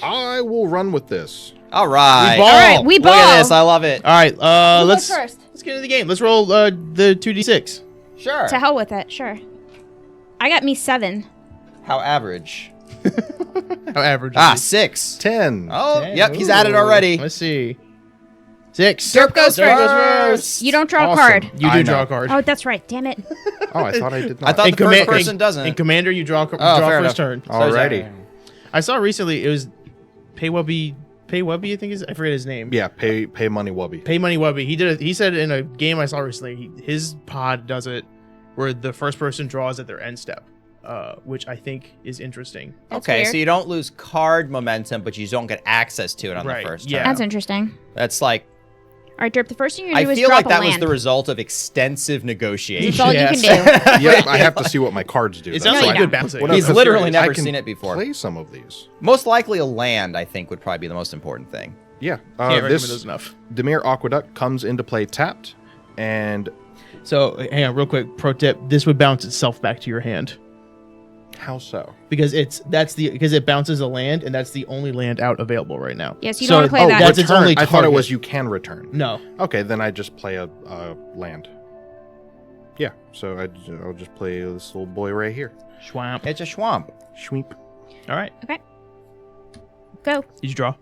I will run with this. All right. We ball. All right, we ball. Look at this. I love it. All right. Let's first. Let's get into the game. Let's roll the 2d6. Sure. To hell with it. Sure. I got me 7. How average? How average? 6. 10. Oh, 10. yep. He's at it already. Let's see. 6. Derp goes first. You don't draw Awesome. a card. You do draw a card. Oh, that's right. Damn it. Oh, I thought I did not. I thought In the first command- person doesn't. In Commander, you draw fair first enough. turn. Alrighty. I saw recently it was Paywubby, I think I forget his name. Yeah, pay money Wubby. Pay Money Wubby. He did it. He said in a game I saw recently, his pod does it where the first person draws at their end step, which I think is interesting. That's Okay, weird. so you don't lose card momentum, but you don't get access to it on Right, the first yeah. turn. That's interesting. That's like, All right, Derp, the first thing you're going to I do is feel drop like that a was land. the result of extensive negotiation. That's all Yes. you can do. Yep, I have to see what my cards do. It though. sounds No, like you good bouncing. What He's I'm literally serious, I never can seen it before. Play some of these. Most likely a land, I think, would probably be the most important thing. Yeah. Can't recommend those This enough. Demir Aqueduct comes into play tapped, and So hang on, real quick. Pro tip: this would bounce itself back to your hand how so? because because it bounces a land, and that's the only land out available right now. Yes, you don't wanna play that. That's its return. only I thought it target. was you can return. No. Okay, then I just play a land. Yeah, so I'll just play this little boy right here. Schwamp. It's a swamp. Schweep. All right. Okay. Go. Did you draw?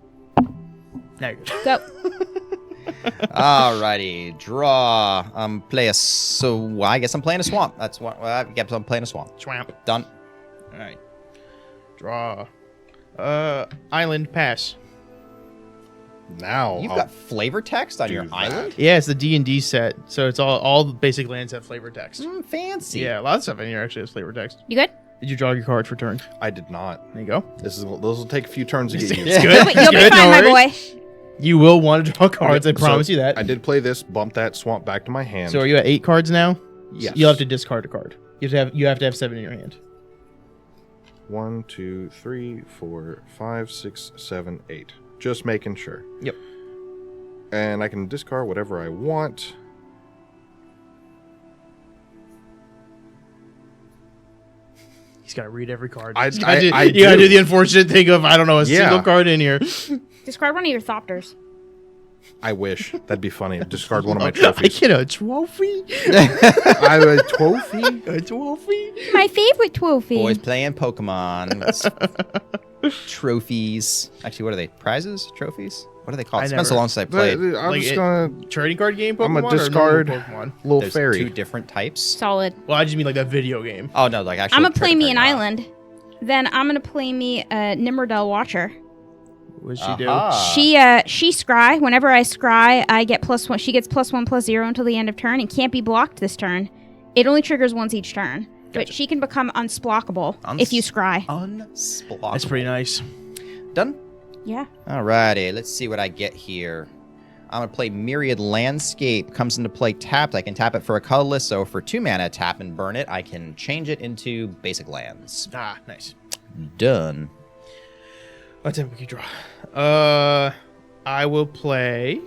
Now you're good. Go. Alrighty, draw. I guess I'm playing a swamp. That's what. I guess I'm playing a swamp. Schwamp. Done. All right. Draw. Island pass. Now You've I'll got flavor text on do your that. island. Yeah, it's the D&D set, so it's all the basic lands have flavor text. Fancy. Yeah, a lot of stuff in here actually has flavor text. You good? Did you draw your card for turn? I did not. There you go. Those will take a few turns to get used. It's good. You'll be It's good, fine, no my worries. boy. You will want to draw cards. I Okay, so promise you that. I did play this, bump that swamp back to my hand. So are you at 8 cards now? Yes. You'll have to discard a card. You have to have 7 in your hand. 1, 2, 3, 4, 5, 6, 7, 8. Just making sure. Yep. And I can discard whatever I want. He's got to read every card. I You gotta do. do the unfortunate thing of I don't know a Yeah. single card in here. Discard one of your Thopters. I wish. That'd be funny. Discard one of my I trophies. get a trophy. I have a trophy? A trophy. My favorite trophy. Boys playing Pokemon. Trophies. Actually, what are they? Prizes? Trophies? What are they called? It's been so long since I played. I'm Like just it- gonna Trading card game Pokemon. I'm gonna or discard- normal Pokemon? little There's fairy. 2 different types. Solid. Well, I just mean like that video game. Oh no, like actually. I'm going to play me an island. Then I'm going to play me a Nimrodel Watcher. What does she do? She scry. Whenever I scry, I get +1. She gets +1/+0 until the end of turn and can't be blocked this turn. It only triggers once each turn. But Gotcha. she can become unsblockable if you scry. Unsblockable. That's pretty nice. Done? Yeah. Alrighty, let's see what I get here. I'm going to play Myriad Landscape. Comes into play tapped. I can tap it for a colorless, so for 2 mana, tap and burn it. I can change it into basic lands. Ah, nice. Done. What type we can draw? I will play.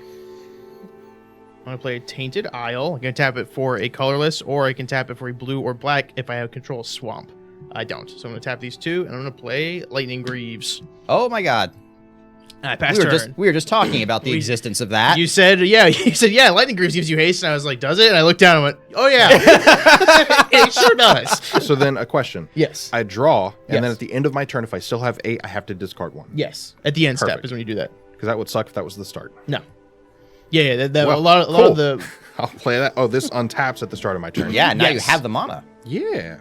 I'm gonna play a Tainted Isle. I can tap it for a colorless, or I can tap it for a blue or black if I have control swamp. I don't, so I'm gonna tap these 2, and I'm gonna play Lightning Greaves. Oh my god. I passed We were just talking about the existence of that. You said, yeah, Lightning Greaves gives you haste, and I was like, does it? And I looked down and went, oh yeah, it sure does. So then a question. Yes. I draw, and then Yes. at the end of my turn, if I still have 8, I have to discard 1. Yes. At the end step Perfect. is when you do that. Because that would suck if that was the start. No. Yeah. Well, a lot cool. of the. I'll play that. Oh, this untaps at the start of my turn. Yeah, now you Yes. have the mana. Yeah.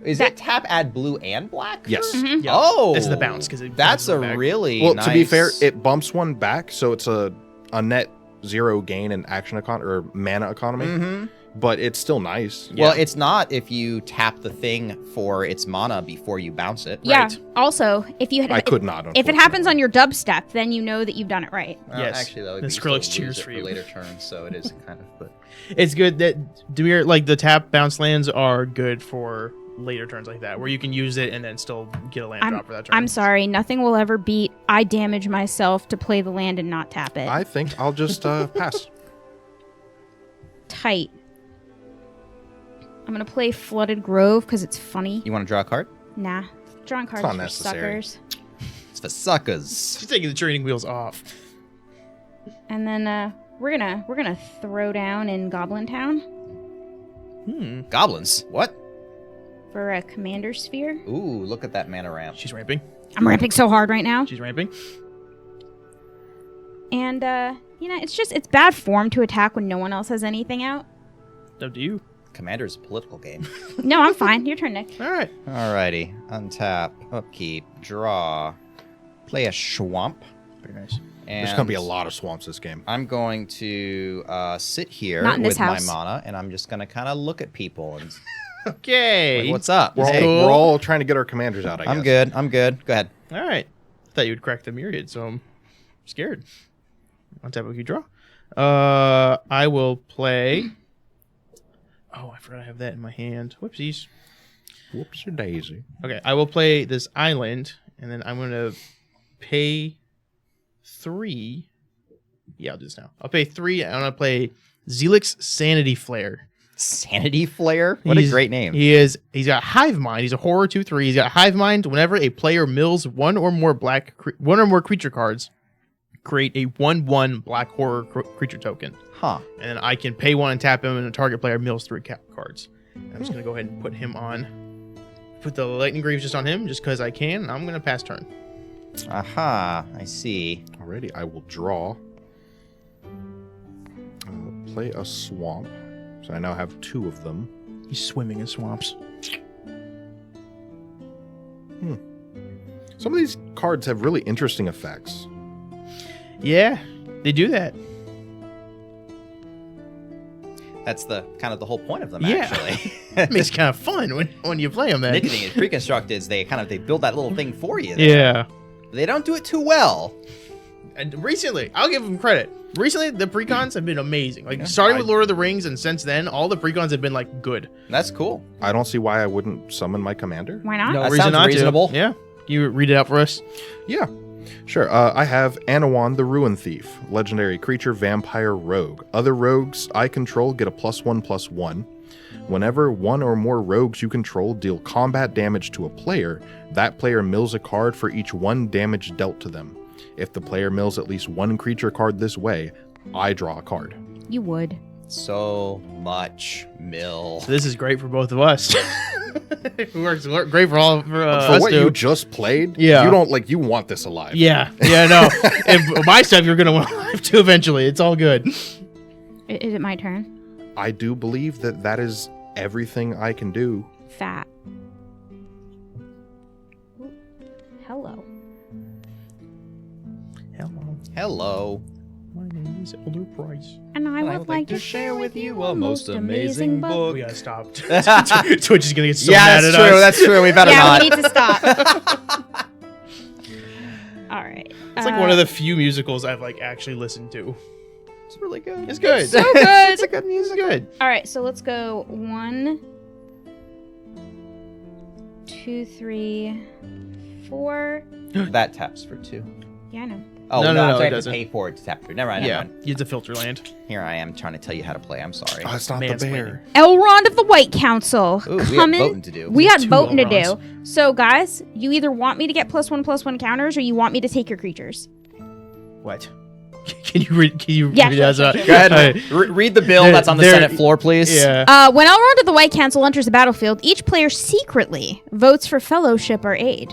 Is it tap add blue and black? Yes. Yeah. Oh. This is the bounce because That's bounces a back. really Well, nice... to be fair, it bumps 1 back, so it's a net 0 gain in action or mana economy. Mm-hmm. But it's still nice. Well, it's not if you tap the thing for its mana before you bounce it. Yeah. Right. Also, if you had, I could not. if it happens on unfortunately. your dub-step, then you know that you've done it right. Well, Yes. Actually, though, The you Skrillex still cheers lose it for you. later turns, so it is kind of... But It's good that Demir, like the tap bounce lands are good for later turns like that, where you can use it and then still get a land drop for that turn. I'm sorry. Nothing will ever beat I damage myself to play the land and not tap it. I think I'll just pass. Tight. I'm going to play Flooded Grove because it's funny. you want to draw a card? Nah. Drawing cards not for necessary. suckers. It's for suckers. She's taking the training wheels off. And then we're gonna throw down in Goblin Town Goblins. What? for a commander sphere. Ooh, look at that mana ramp. She's ramping. I'm ramping so hard right now. She's ramping. And it's bad form to attack when no one else has anything out. Up to you. Commander's a political game. No, I'm fine. Your turn, Nick. All right. Alrighty. Untap, upkeep, draw, play a Schwamp. Very nice. And There's gonna be a lot of swamps this game. I'm going to sit here Not in this with my house. mana, and I'm just gonna kind of look at people and Okay. like, what's up? We're all, Hey, cool. we're all trying to get our commanders out, I guess. I'm good. I'm good. Go ahead. All right. Thought you'd crack the myriad, so I'm scared. On tap, you draw. I will play. Oh, I forgot I have that in my hand. Whoopsies. Whoops, your daisy. Okay, I will play this island, and then I'm gonna pay 3. Yeah, I'll do this now. I'll pay 3. I'm gonna play Zelix's Sanity Flare. Sanity Flare. What a He's- great name. He's got Hive Mind. He's a horror 2/3. He's got Hive Mind. Whenever a player mills one or more creature cards, create a 1/1 black horror creature token. Huh. And then I can pay 1 and tap him, and the target player mills 3 cards. I'm just gonna go ahead and put him on. Put the Lightning Greaves just on him, just because I can. And I'm gonna pass turn. Aha. I see. Alrighty, I will draw. Play a swamp. So I now have 2 of them. He's swimming in swamps. Some of these cards have really interesting effects. Yeah, they do that. That's the kind of the whole point of them, Yeah. actually. It makes it kind of fun when you play them. Then. Nicketing is pre-constructed is they build that little thing for you. Yeah. They don't do it too well. And recently, I'll give them credit. Recently, the precons have been amazing. Like Yeah. starting with Lord of the Rings, and since then, all the precons have been like good. That's cool. I don't see why I wouldn't summon my commander. Why not? No That reason sounds not reasonable. to. Yeah. You read it out for us. Yeah, sure. I have Anowon the Ruin Thief, legendary creature, vampire, rogue. Other rogues I control get a +1/+1. Whenever one or more rogues you control deal combat damage to a player, that player mills a card for each 1 damage dealt to them. If the player mills at least 1 creature card this way, I draw a card. You would. So much mill. So this is great for both of us. It works great for all for For us what too. you just played, Yeah. you don't you want this alive. Yeah, no. If my stuff you're gonna want live too eventually. It's all good. Is it my turn? I do believe that is everything I can do. Fat. Ooh, hello. Hello, Hello. my name is Elder Price. And I would like to share with you a most amazing book. We gotta stop. Twitch is gonna get so Yeah, mad that's at true. us. That's true. We better Yeah, not. we need to stop. All right. It's like one of the few musicals I've like actually listened to. It's really good. It's good. So good. It's a good music. It's good. All right, so let's go 1, 2, 3, 4. That taps for 2. Yeah, I know. Oh, No, no, it I have doesn't. to pay for it to tap for. Never mind. Yeah, Never mind. you have to filter land. Here I am trying to tell you how to play. I'm sorry. Oh, it's not Man's the bear. Elrond of the White Council. Ooh, we have coming. voting to do. We got 2 voting to do. Elronds. So, guys, you either want me to get +1/+1 counters, or you want me to take your creatures. What? Can you read? Can you Yeah, read sure, it as sure, a? sure. Go ahead. All right. Read the bill There- that's on the there- Senate floor, please. Yeah. When Elrond of the White Council enters the battlefield, each player secretly votes for fellowship or aid.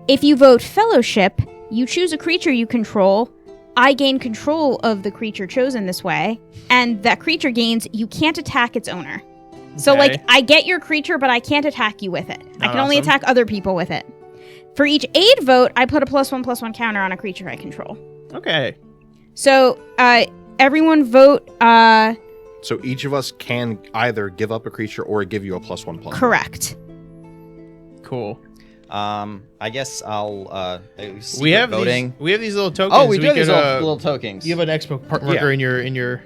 If you vote fellowship, you choose a creature you control. I gain control of the creature chosen this way, and that creature gains you can't attack its owner. So, Okay. like, I get your creature, but I can't attack you with it. I Not can only awesome. attack other people with it. For each aid vote, I put a +1/+1 counter on a creature I control. Okay. So, everyone vote So each of us can either give up a creature or give you a +1/+1. correct. Cool. I guess I'll We secret have voting. these. We have these little tokens. Oh, we do have these could, little tokens. You have an expo marker in your.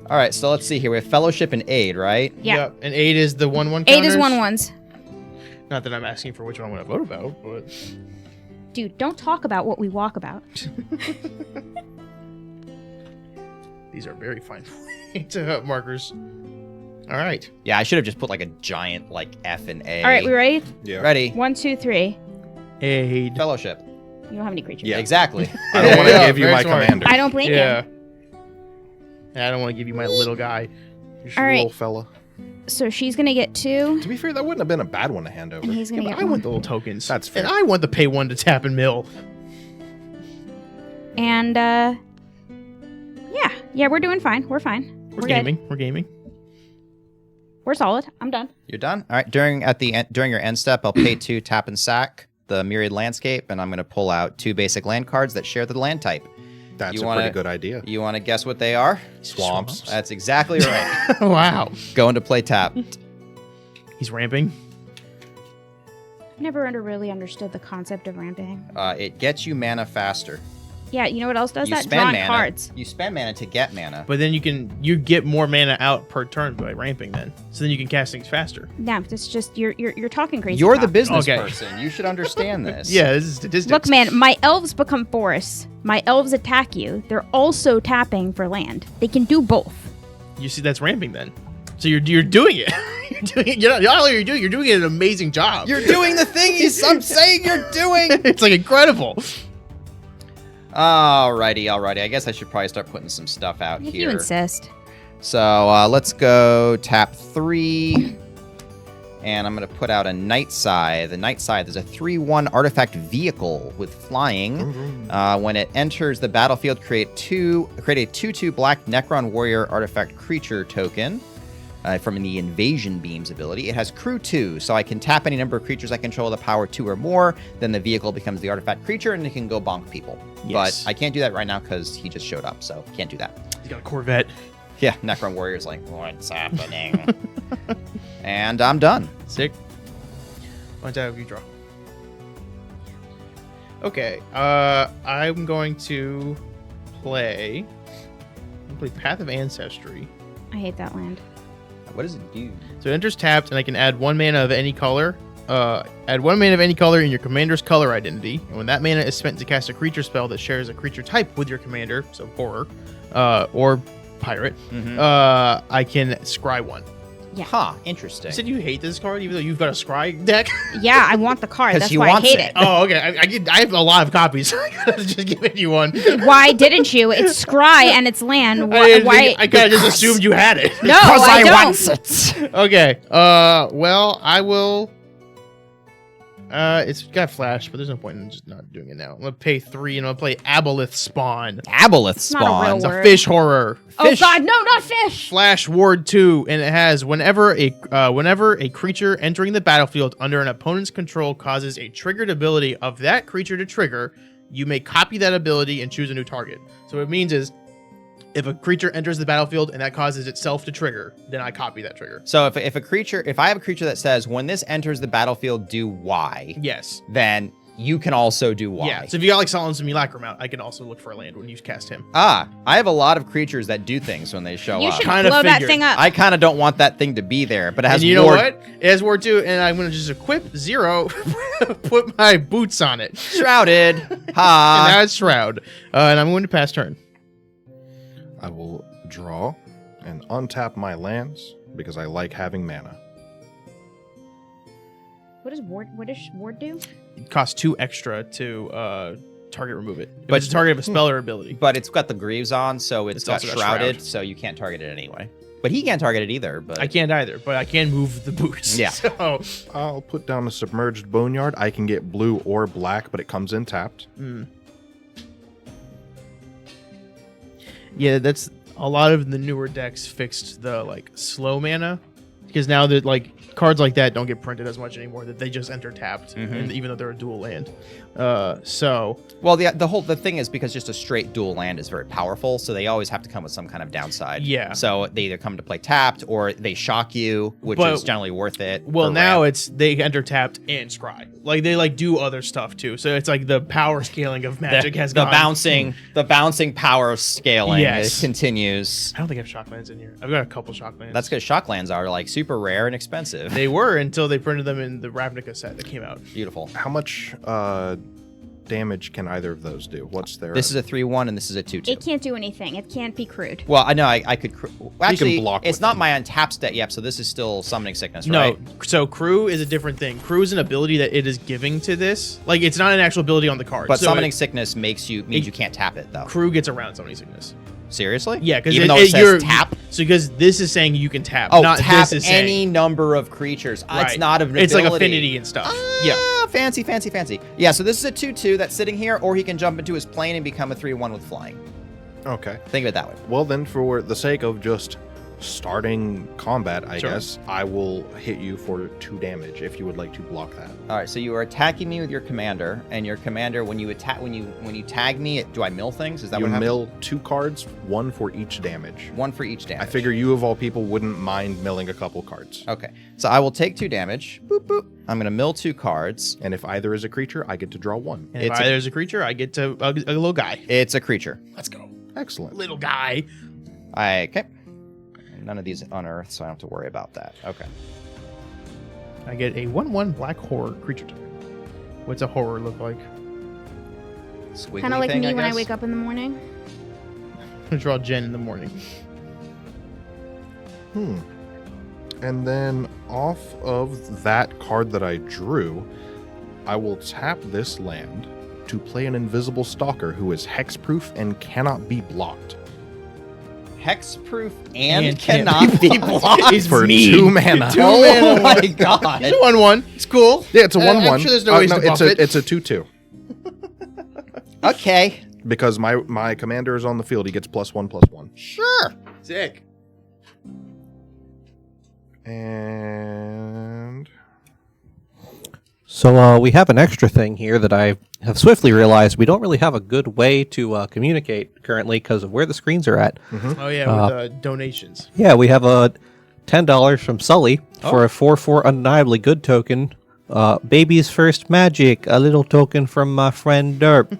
All right, so let's see here. We have fellowship and aid, right? Yeah. Yep. And 8 is the 1/1. 8 is counters. 1/1s. Not that I'm asking for which one I'm gonna vote about, but Dude, don't talk about what we walk about. these are very fine point markers. All right. Yeah, I should have just put like a giant like F and A. All right, we ready? Yeah. Ready? 1, 2, 3. Aid. Fellowship. You don't have any creatures. Yeah. Exactly. I don't want to Yeah, give you very my smart. commander. I don't blame Yeah. you. And I don't want to give you my little guy. You All right. little fella. So she's gonna get 2, To be fair, that wouldn't have been a bad one to hand over. and he's gonna Yeah, get but I 1. want the little tokens. That's fair. And I want the pay 1 to tap and mill. And yeah, we're doing fine. We're fine. We're good. gaming. We're gaming. We're solid. I'm done. You're done. All right. During your end step, I'll pay 2, tap and sack the Myriad Landscape, and I'm going to pull out 2 basic land cards that share the land type. That's You a wanna- pretty good idea. You want to guess what they are? Swamps. That's exactly right. Wow. Going to play tapped. He's ramping. Never really understood the concept of ramping. It gets you mana faster. Yeah, you know what else does You that? spend Drawing mana. cards. You spend mana to get mana. But then you get more mana out per turn by ramping then. So then you can cast things faster. No, it's just you're talking crazy. You're the talk. business Okay. person. You should understand this. Yeah, this is statistics. Look, man, my elves become forests. My elves attack you. They're also tapping for land. They can do both. You see, that's ramping then. So you're doing it. You're doing it. You're not only you're doing it an amazing job. You're doing the thing I'm saying you're doing. It's like incredible. Alrighty. I guess I should probably start putting some stuff out If here. you insist. So let's go tap 3. And I'm going to put out a Night Scythe. The Night Scythe is a 3/1 artifact vehicle with flying. When it enters the battlefield, create a 2/2 black Necron Warrior artifact creature token from the Invasion Beams ability. It has Crew 2, so I can tap any number of creatures I control with a power 2 or more. Then the vehicle becomes the artifact creature, and it can go bonk people. Yes. But I can't do that right now because he just showed up, so can't do that. He's got a Corvette. Yeah, Necron Warrior's like, what's happening? And I'm done. Sick. One time you draw. Okay. I'm going to play. Path of Ancestry. I hate that land. What does it do? So it enters tapped, and I can add 1 mana of any color. Add 1 mana of any color in your commander's color identity. And when that mana is spent to cast a creature spell that shares a creature type with your commander, so horror, or pirate, I can scry 1. Yeah. Huh, interesting. You said you hate this card, even though you've got a scry deck? Yeah, I want the card. 'Cause That's he why I wants hate it. it. Oh, okay. I have a lot of copies. I could have just given you one. Why didn't you? It's scry and it's land. I kind of just assumed you had it. No, I don't. it. Okay. Well, I will. It's got flash, but there's no point in just not doing it now. I'm gonna pay 3, and I'll play Aboleth Spawn. Aboleth not a real Spawn. It's a word. fish horror. Oh God, no, not fish. Flash Ward 2, and it has whenever a creature entering the battlefield under an opponent's control causes a triggered ability of that creature to trigger, you may copy that ability and choose a new target. So what it means is, if a creature enters the battlefield and that causes itself to trigger, then I copy that trigger. So if I have a creature that says when this enters the battlefield, do Y, Yes. then you can also do Y. Yeah. So if you got like Silence and Mulacrum out, I can also look for a land when you cast him. I have a lot of creatures that do things when they show You up. should Kinda blow that figured. thing up. I kind of don't want that thing to be there, but it has And you know ward. what? It has Ward 2, and I'm going to just equip 0, put my boots on it. Shrouded. And Ha. now it's Shroud. And I'm going to pass turn. I will draw and untap my lands because I like having mana. What does ward do? It costs 2 extra to target remove it. But But- it's a target of a spell or ability. But it's got the greaves on, so it's got also got shrouded, shroud. so you can't target it anyway. But he can't target it either. But I can't either, but I can move the boots. Yeah. So, I'll put down a submerged boneyard. I can get blue or black, but it comes in tapped. yeah, that's a lot of the newer decks fixed the like slow mana, because now that like cards like that don't get printed as much anymore. That they just enter tapped, and even though they're a dual land. So well, the thing is because just a straight dual land is very powerful, so they always have to come with some kind of downside. Yeah. So they either come to play tapped or they shock you, which But- is generally worth it. well, for now ramp. it's they enter tapped and scry. Like they like do other stuff too. So it's like the power scaling of Magic has the gone. bouncing power of scaling. Yes. It continues. I don't think I have shocklands in here. I've got a couple shocklands. That's because shocklands are like super rare and expensive. They were until they printed them in the Ravnica set that came out. Beautiful. How much damage can either of those do? What's their... This is a 3/1 and this is a 2/2. It can't do anything. It can't be crude. Well, I know I could... Actually, block it's with not them. my untap stat yet, so this is still Summoning Sickness, No, right? so crew is a different thing. Crew is an ability that it is giving to this. Like, it's not an actual ability on the card. But so Summoning Sickness means you it- can't tap it, though. crew gets around summoning sickness. Seriously? Yeah, because Even though it says tap? So because this is saying you can tap. Oh, not tap this is any saying, number of creatures. It's Right. not an It's like ability. affinity and stuff. Yeah, fancy. Yeah, so this is a 2/2 that's sitting here, or he can jump into his plane and become a 3/1 with flying. Okay. Think of it that way. Well, then, for the sake of just starting combat, I Sure. guess, I will hit you for 2 damage if you would like to block that. All right, so you are attacking me with your commander, and your commander, when you attack, when you tag me, do I mill things? Is that You what happens? mill 2 cards, 1 for each damage. 1 for each damage. I figure you, of all people, wouldn't mind milling a couple cards. Okay, so I will take 2 damage. Boop boop. I'm gonna mill 2 cards. And if either is a creature, I get to draw 1. And if It's a- there's a creature, I get to a little guy. It's a creature. Let's go. Excellent. Little guy. Okay. None of these unearthed, so I don't have to worry about that. Okay. I get a 1/1 black horror creature type. What's a horror look like? Squiggly Kind of like thing, me when I guess? wake up in the morning. I draw Jen in the morning. And then off of that card that I drew, I will tap this land to play an invisible stalker who is hexproof and cannot be blocked. Hexproof and And cannot can't be blocked. It's For me. 2 mana. Oh my god. It's a 1/1. It's cool. Yeah, it's a 1/1. I'm sure there's no ways to buff it. It's a 2/2. Okay. Because my commander is on the field, he gets +1/+1. Sure. Sick. And So we have an extra thing here that I have swiftly realized we don't really have a good way to communicate currently because of where the screens are at. Oh yeah, with donations. Yeah, we have a $10 from Sully for a 4/4 Undeniably Good token. Baby's First Magic, a little token from my friend Derp.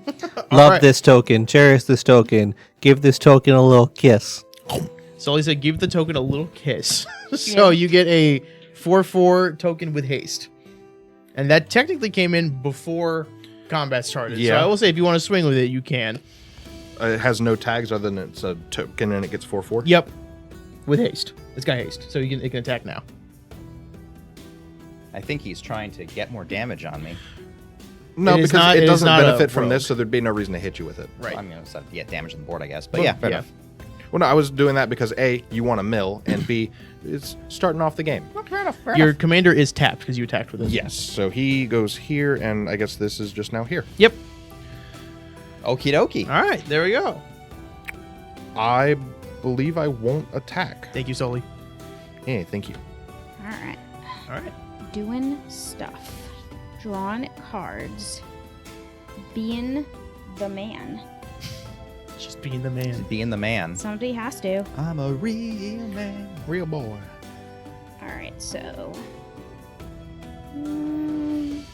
Love right. this token, cherish this token, give this token a little kiss. Sully said, "Give the token a little kiss." So you get a 4/4 token with haste, and that technically came in before combat started. So Yeah. I will say, if you want to swing with it, you can. it has no tags other than it's a token and it gets 4/4. Yep, with haste. It's got haste, so it can attack now. I think he's trying to get more damage on me. No, It is because not- it it is doesn't not a benefit from rogue. this, so there'd be no reason to hit you with it. Right. I'm going to get damage on the board, I guess. But yeah, fair enough. Well, no, I was doing that because A, you want to mill, and B, it's starting off the game. Your commander is tapped because you attacked with it. Yes, so he goes here, and I guess this is just now here. Yep. Okie dokie. All right. There we go. I believe I won't attack. Thank you, Sully. Hey, thank you. All right. All right. Doing stuff. Drawing cards. Being the man. Just being the man. Being the man. Somebody has to. I'm a real man. Real boy. All right, so. 1,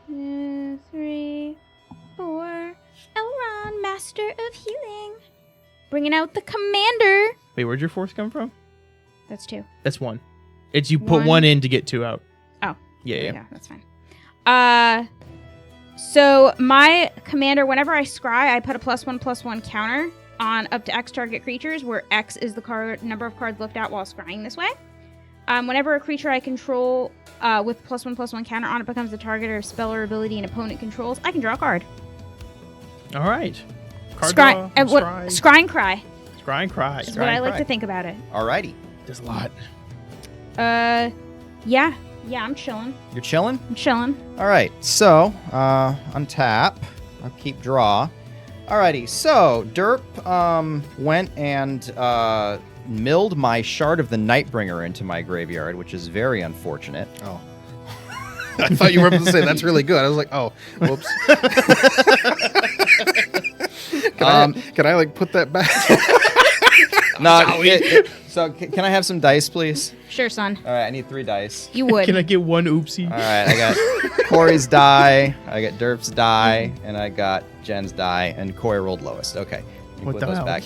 2, 3, 4. Elron, Master of Healing. Bringing out the commander. Wait, where'd your 4th come from? That's 2. That's 1. It's you put One. 1 in to get 2 out. Oh. Yeah. That's fine. So my commander, whenever I scry, I put a +1/+1 counter on up to X target creatures, where X is the number of cards looked at while scrying this way. Whenever a creature I control with +1/+1 counter on it becomes the target of spell or ability an opponent controls, I can draw a card. All right. Card Scry, draw, scry and cry Scry and cry. is what I like cry. to think about it. Alrighty. There's a lot. Yeah, I'm chilling. You're chilling? I'm chilling. All right. So, untap. I'll keep draw. Alrighty. So, Derp went and milled my Shard of the Nightbringer into my graveyard, which is very unfortunate. Oh. I thought you were about to say that's really good. I was like, oh, whoops. Can I like put that back? No. So, can I have some dice, please? Sure, son. All right. I need 3 dice. You would. Can I get 1 oopsie? All right. I got Corey's die. I got Derp's die, and I got Jen's die, and Corey rolled lowest. Okay. You What put the those hell? back.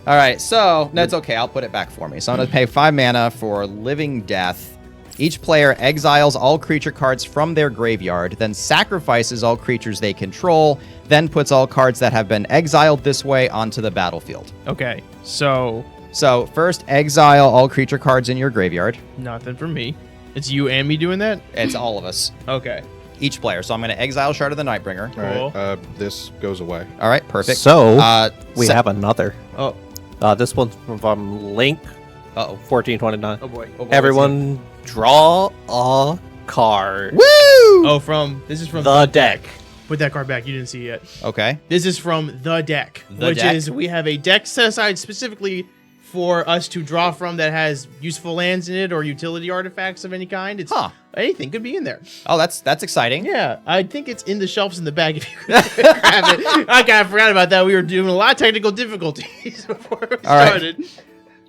All right. So that's okay. I'll put it back for me. So I'm gonna pay 5 mana for Living Death. Each player exiles all creature cards from their graveyard, then sacrifices all creatures they control, then puts all cards that have been exiled this way onto the battlefield. Okay, so So first, exile all creature cards in your graveyard. nothing for me. It's you and me doing that? It's all of us, Okay. each player. So I'm going to exile Shard of the Nightbringer. All right, this goes away. All right, perfect. So we se- have another. Oh, This one's from Link, Uh-oh. 1429. oh boy. Everyone draw a card. Woo! This is from The deck. Put that card back. You didn't see it yet. Okay. This is from the deck, The which deck? is we have a deck set aside specifically for us to draw from that has useful lands in it or utility artifacts of any kind. It's anything could be in there. Oh, that's exciting. Yeah, I think it's in the shelves in the bag if you could grab it. I kind of forgot about that. We were doing a lot of technical difficulties before we started.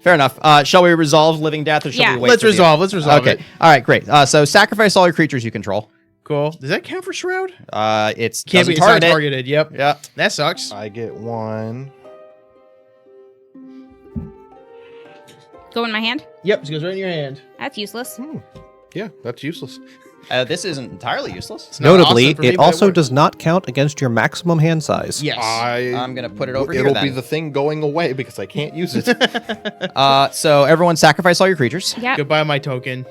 Fair enough. Shall we resolve living death or shall Yeah. we wait? Let's for the- resolve. Let's resolve Okay. it. All right, great. So sacrifice all your creatures you control. Cool. Does that count for Shroud? It's Can't doesn't be. It's not target. targeted. Yep. Yeah. That sucks. I get one. Go in my hand. Yep. It goes right in your hand. That's useless. Yeah, that's useless. This isn't entirely useless. It's not Notably, awesome for me, it but also works. does not count against your maximum hand size. Yes. I'm gonna put it over here It'll then. be the thing going away because I can't use it. So everyone sacrifice all your creatures. Yeah. Goodbye, my token.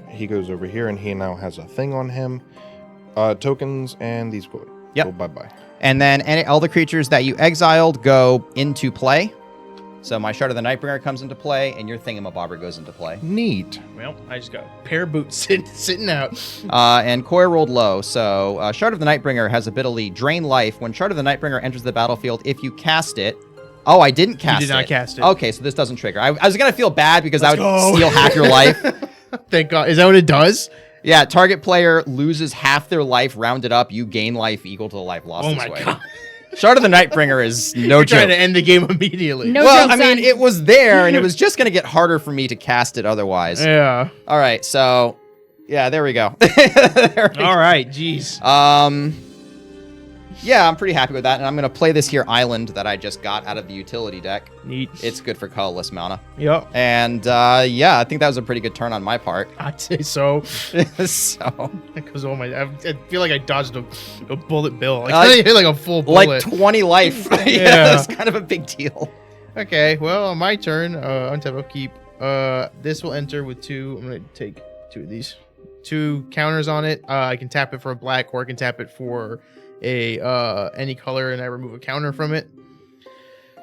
He goes over here and he now has a thing on him. Tokens and these go. Yep. Go bye-bye. And then all the creatures that you exiled go into play. So my Shard of the Nightbringer comes into play, and your Thingamabobber goes into play. Neat. Well, I just got a pair of boots sitting out. And Koi rolled low, so Shard of the Nightbringer has ability Drain Life. When Shard of the Nightbringer enters the battlefield, if you cast it... Oh, I didn't cast it. You did not cast it. Okay, so this doesn't trigger. I was going to feel bad because Let's that would go. steal half your life. Thank God. Is that what it does? Yeah, target player loses half their life, rounded up. You gain life equal to the life lost Oh this my way. God. Shard of the Nightbringer is no You're joke. trying to end the game immediately. No Well, joke, I mean, son. it was there, and it was just going to get harder for me to cast it otherwise. Yeah. All right, so yeah, there we go. There we All right. Jeez. Yeah, I'm pretty happy with that, and I'm going to play this here island that I just got out of the utility deck. Neat. It's good for colorless mana. Yep. And yeah, I think that was a pretty good turn on my part. I'd say so. So, Because oh my, I feel like I dodged a bullet bill. Like, Uh, I hit like a full bullet. like 20 life. Yeah, Yeah. that's kind of a big deal. Okay, well, on my turn, untap upkeep. This will enter with 2. I'm gonna take 2 of these. 2 counters on it. I can tap it for a black, or I can tap it for a any color, and I remove a counter from it.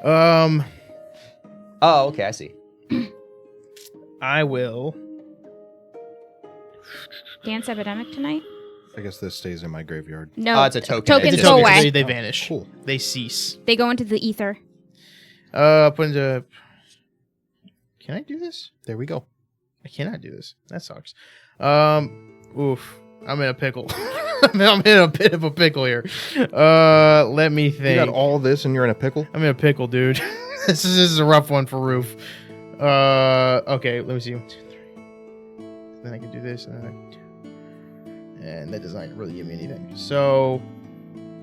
Oh, okay, I see. I will. Dance Epidemic tonight? I guess this stays in my graveyard. No. It's a token. Tokens It's a go token. away. They vanish. Cool. They cease. They go into the ether. Put into. Can I do this? There we go. I cannot do this. That sucks. Oof. I'm in a pickle. I'm in a bit of a pickle here. Let me You think. got all this and you're in a pickle? I'm in a pickle, dude. This is a rough one for Roof. Okay, let me see. 1, 2, 3. Then I can do this, and that does not really give me anything. So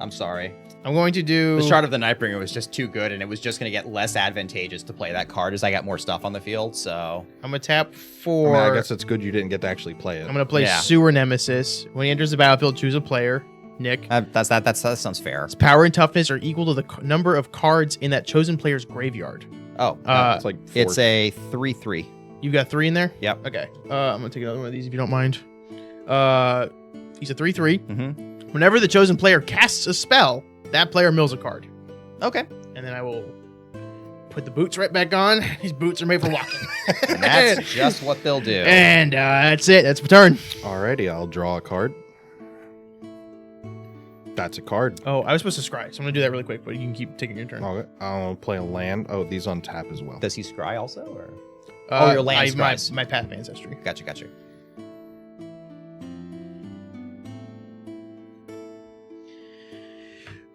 I'm sorry. I'm going to do. The Shard of the Nightbringer was just too good, and it was just going to get less advantageous to play that card as I got more stuff on the field, so... I'm gonna tap I, for. mean, I guess it's good you didn't get to actually play it. I'm gonna play Yeah. Sewer Nemesis. When he enters the battlefield, choose a player. Nick. That sounds fair. Its power and toughness are equal to the number of cards in that chosen player's graveyard. Oh, It's like 4. it's a 3/3. You've got 3 in there? Yep. Okay. I'm gonna take another one of these if you don't mind. He's a 3/3. Mm-hmm. Whenever the chosen player casts a spell, that player mills a card. Okay. And then I will put the boots right back on. These boots are made for walking. And that's just what they'll do. And that's it. That's my turn. Alrighty, I'll draw a card. That's a card. Oh, I was supposed to scry, so I'm gonna do that really quick, but you can keep taking your turn. Okay, I'll play a land. Oh, these on tap as well. Does he scry also? Or? Oh, your land my scries. path of ancestry. Gotcha.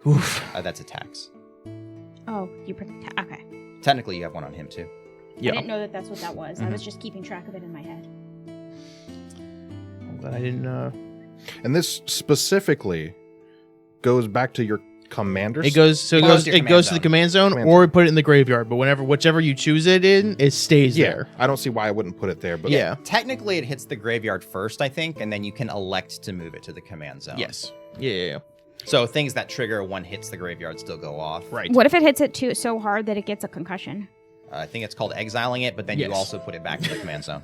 Oof. That's a tax. Oh, you okay. Technically, you have one on him, too. I didn't know that that's what that was. I Mm-hmm. was just keeping track of it in my head. But I didn't. And this specifically goes back to your commander. It goes to the command zone, or put it in the graveyard. But whichever you choose it in, it stays there. I don't see why I wouldn't put it there. But Yeah. Technically, it hits the graveyard first, I think, and then you can elect to move it to the command zone. Yes. Yeah. So things that trigger one hits the graveyard still go off. Right. What if it hits it so hard that it gets a concussion? I think it's called exiling it, but then you Yes. also put it back to the command zone.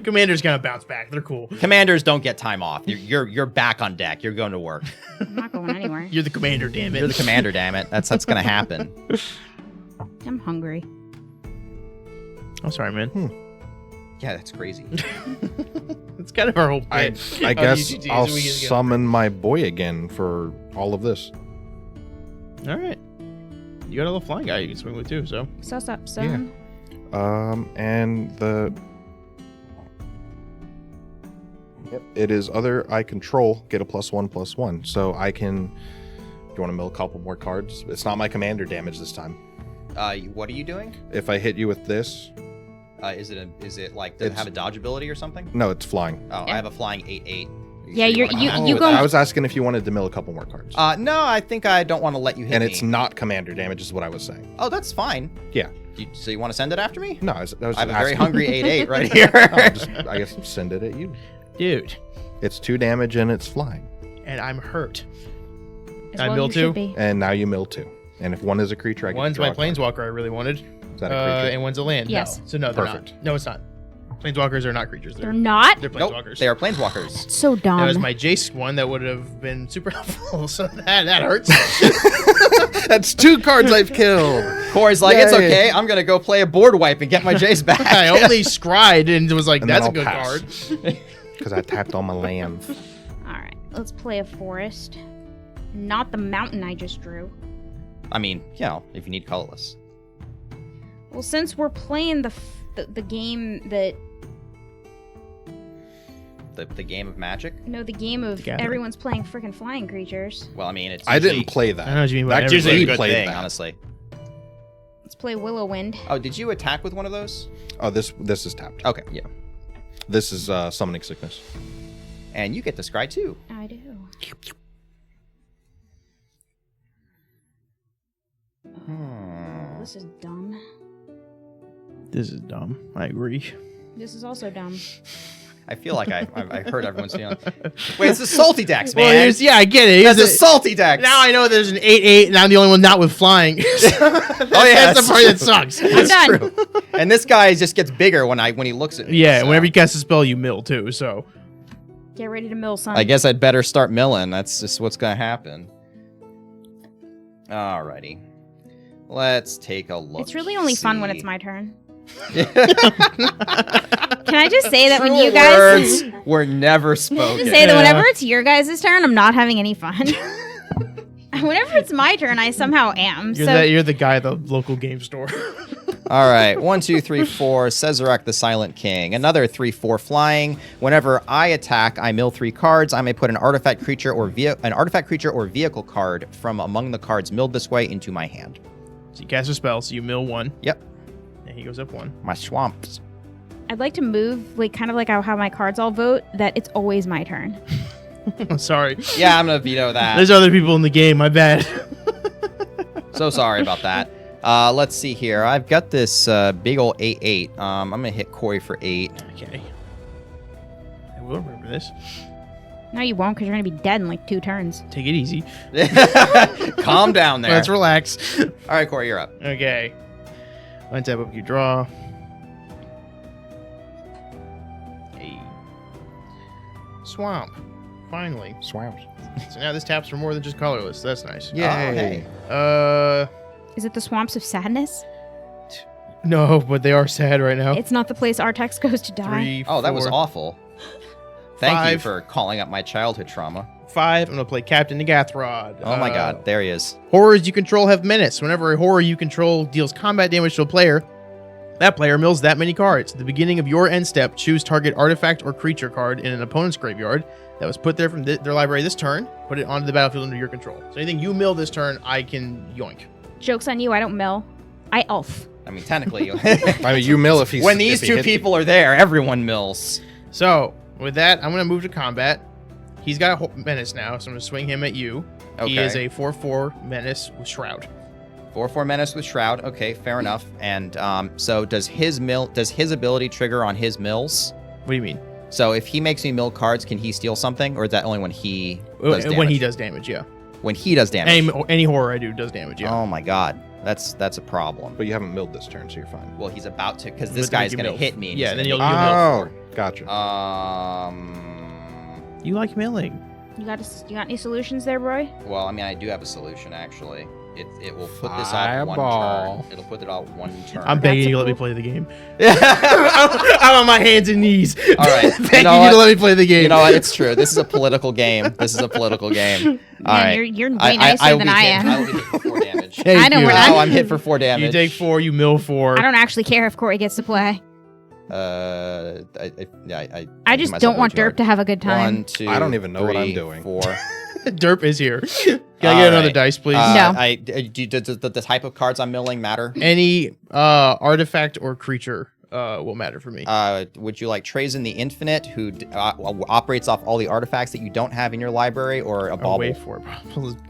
Commander's gonna bounce back. They're cool. Commanders don't get time off. You're back on deck. You're going to work. I'm not going anywhere. You're the commander, damn it. You're the commander, damn it. That's going to happen. I'm hungry. I'm sorry, man. Yeah, that's crazy. It's kind of our whole I plan. I guess UGT, I'll so we can get- summon my boy again for all of this. All right. You got a little flying guy you can swing with too. So Sus up, son. And it is other I control get a +1/+1. So I can. Do you want to mill a couple more cards? It's not my commander damage this time. What are you doing? If I hit you with this, Is it like, does it have a dodge ability or something? no, it's flying. Oh, I have a flying 8/8. Yeah, you you go. I was asking if you wanted to mill a couple more cards. No, I think I don't want to let you hit And me. it's not commander damage, is what I was saying. Oh, that's fine. Yeah. So you want to send it after me? No, I was I have a asking. very hungry 8/8 right here. I guess send it at you. dude, It's 2 damage and it's flying. and I'm hurt. As I well mill you should too? be. And now you mill 2. And if one is a creature, I get One's to draw my a card. planeswalker I really wanted. Is that a creature? And one's a land. Yes. No. So no, they're Perfect. not. No, it's not. Planeswalkers are not creatures. They're not? They're Nope, planeswalkers. they are planeswalkers. So dumb. That was my Jace one that would have been super helpful. So that hurts. That's 2 cards I've killed. Corey's like, it's Yay. okay. I'm going to go play a board wipe and get my Jace back. I only scried and was like, And then that's a I'll good pass. card. Because I tapped all my lands. All right, let's play a forest. Not the mountain I just drew. I mean, if you need colorless. Well, since we're playing the game that The game of Magic? the game of Gathering. everyone's playing freaking flying creatures. Well, I mean, it's I usually- didn't play that. I don't know what you mean by That's It's usually we a good played thing, that. honestly. Let's play Willow Wind. Oh, did you attack with one of those? Oh, this is tapped. Okay, yeah. This is summoning sickness. And you get to scry too. I do. This is dumb. This is dumb. I agree. This is also dumb. I feel like I heard everyone's feeling. Wait, it's the salty decks, man. Well, I get it. That's a salty deck. Now I know there's an 8/8, and I'm the only one not with flying. That's the part that sucks. I'm done. True. And this guy just gets bigger when he looks at me. Yeah, so. whenever you cast a spell, you mill too. So Get ready to mill, son. I guess I'd better start milling. That's just what's gonna happen. Alrighty. Let's take a look. It's really only fun when it's See. my turn. Can I just say that when True you guys words were never Can I spoken. just say that Yeah. whenever it's your guys' turn, I'm not having any fun. Whenever it's my turn, I somehow am. you're the guy at the local game store. All right, 1, 2, 3, 4. Szarekh the Silent King. Another 3/4 flying. Whenever I attack, I mill 3 cards. I may put an artifact creature or vehicle card from among the cards milled this way into my hand. So you cast a spell, so you mill 1. Yep, And he goes up 1. my swamps. I'd like to move, like kind of like how my cards all vote, that it's always my turn. I'm sorry. Yeah, I'm gonna veto that. There's other people in the game. My bad. So sorry about that. Let's see here. I've got this big old 8/8. I'm gonna hit Corey for 8. Okay. I will remember this. No, you won't, because you're going to be dead in like 2 turns. Take it easy. Calm down there. Let's relax. All right, Corey, you're up. Okay. Untap up, you draw. Hey. Swamp. Finally. Swamps. So now this taps for more than just colorless. That's nice. Oh, hey. Is it the Swamps of Sadness? No, but they are sad right now. It's not the place Artex goes to die. 3, Oh, that was 4, awful. Thank you 5. for calling up my childhood trauma. 5. I'm gonna play Captain NGathrod. Oh my god, there he is. Horrors you control have menace. Whenever a horror you control deals combat damage to a player, that player mills that many cards. At the beginning of your end step, choose target artifact or creature card in an opponent's graveyard that was put there from their library this turn. Put it onto the battlefield under your control. So anything you mill this turn, I can yoink. Joke's on you, I don't mill. I elf. I mean, technically, I mean, you mill if he's when these if he two hits you. people are there, everyone mills. So with that, I'm gonna move to combat. He's got a menace now, so I'm gonna swing him at you. Okay. He is a 4/4 menace with shroud. 4/4 menace with shroud. Okay, fair enough. And so does his ability trigger on his mills? What do you mean? So if he makes me mill cards, can he steal something, or is that only when he does damage? When he does damage, yeah. When he does damage. Any horror I do does damage, yeah. Oh my god, that's a problem. But you haven't milled this turn, so you're fine. Well, he's about to, because this But then guy's you gonna mill. hit me. And Yeah, he's then gonna you'll Oh, mill. gotcha. You like milling. You got any solutions there, Roy? Well, I mean, I do have a solution actually. It will put this off Fireball. one turn. It'll put it off one turn. I'm begging That's you to let me cool. play the game. I'm on my hands and knees. All right. Begging You know you what? to let me play the game. You know what? It's true. This is a political game. This is a political game. All Man, right. you're way nicer will than be I hit- am. I will be hit for 4 damage. Thank I know you. we're Oh, not- I'm hit for 4 damage. You take 4, you mill 4. I don't actually care if Corey gets to play. I just don't want Derp to have a good time. 1, 2, I don't even know what I'm 3, doing. 4. Derp is here. Can I All get another right. dice, please? No. Does the type of cards I'm milling matter? Any artifact or creature will matter for me. Would you like Undeniably the Infinite, who operates off all the artifacts that you don't have in your library, or a I'll bauble? wait for it.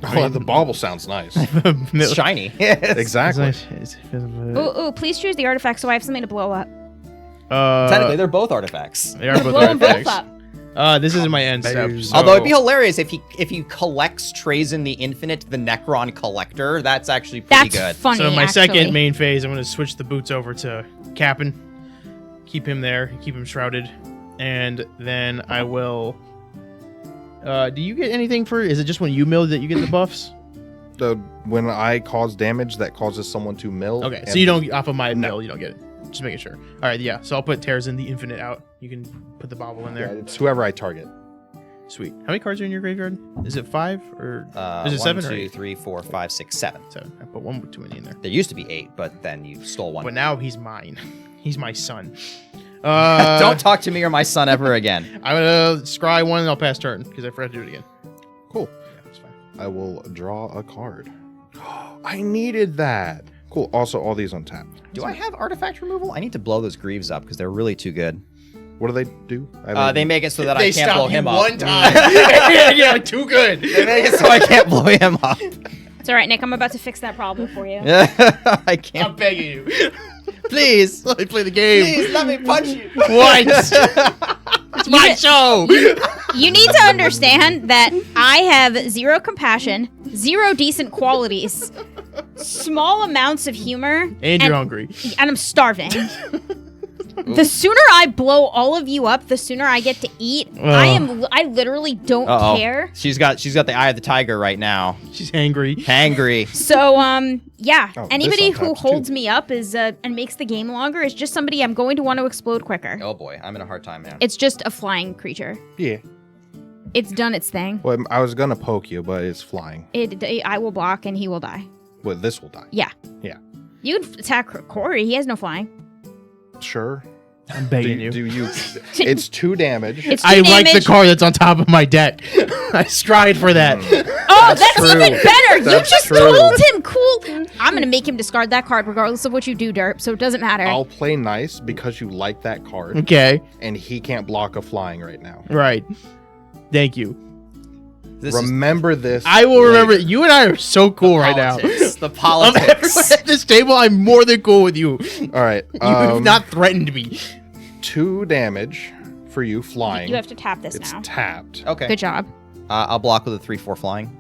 Oh, the bauble sounds nice. It's shiny. Exactly. Ooh, please choose the artifact so I have something to blow up. Technically, they're both artifacts. They are both Blow them both artifacts. up. This is my end step. so- Although it'd be hilarious if he collects Undeniably the Infinite, the Necron Collector. That's actually pretty That's good. funny. So my actually. second main phase, I'm going to switch the boots over to Cap'n. Keep him there. Keep him shrouded. And then I will... do you get anything for... Is it just when you mill that you get the buffs? When I cause damage that causes someone to mill. Okay, so and- you don't... Off of my No. mill, you don't get it. Just making sure. All right, yeah. So I'll put Undeniably the Infinite out. You can put the bauble in Yeah, there. it's whoever I target. Sweet. How many cards are in your graveyard? Is it 5 or... is it 1, 7 or 2, 8? 3, 4, 5, 6, 7. 7. I put one too many in there. There used to be 8, but then you stole one. But now he's mine. He's my son. Don't talk to me or my son ever again. I'm gonna scry one and I'll pass turn because I forgot to do it again. Cool. Yeah, that's fine. I will draw a card. I needed that. Cool. Also, all these on tap. Do I have artifact removal? I need to blow those greaves up because they're really too good. What do they do? They make it so that I can't blow him up. one time. Yeah, too good. They make it so I can't blow him up. It's all right, Nick. I'm about to fix that problem for you. I I'm can't. begging you. Please. Let me play the game. Please let me punch you. What? It's my show. You need to understand that I have 0 compassion, 0 decent qualities, small amounts of humor, And you're hungry. and I'm starving. The sooner I blow all of you up, the sooner I get to eat. I literally don't Uh-oh. care. She's got the eye of the tiger right now. She's angry. Hangry. So yeah, Oh, anybody this who on top, too. holds me up is and makes the game longer is just somebody I'm going to want to explode quicker. Oh boy, I'm in a hard time, man. It's just a flying creature. Yeah. It's done its thing. Well, I was gonna poke you, but it's flying. I will block and he will die. Well, this will die. Yeah. Yeah. You can attack Corey. He has no flying. Sure. I'm begging you. Do you? It's 2 damage. It's 2 I like the damage. card that's on top of my deck. I stride for that. Oh, that's true. even better. You That's just true. told him. Cool. I'm gonna make him discard that card regardless of what you do, Derp. So it doesn't matter. I'll play nice because you like that card, Okay. and he can't block a flying right now. Right. Thank you. This is Remember this. I will remember. later. You and I are so cool right now. politics. The Of everyone politics. at this table, I'm more than cool with you. All right. You have not threatened me. 2 damage for you flying. You have to tap this It's now. tapped. Okay. Good job. I'll block with a 3/4 flying.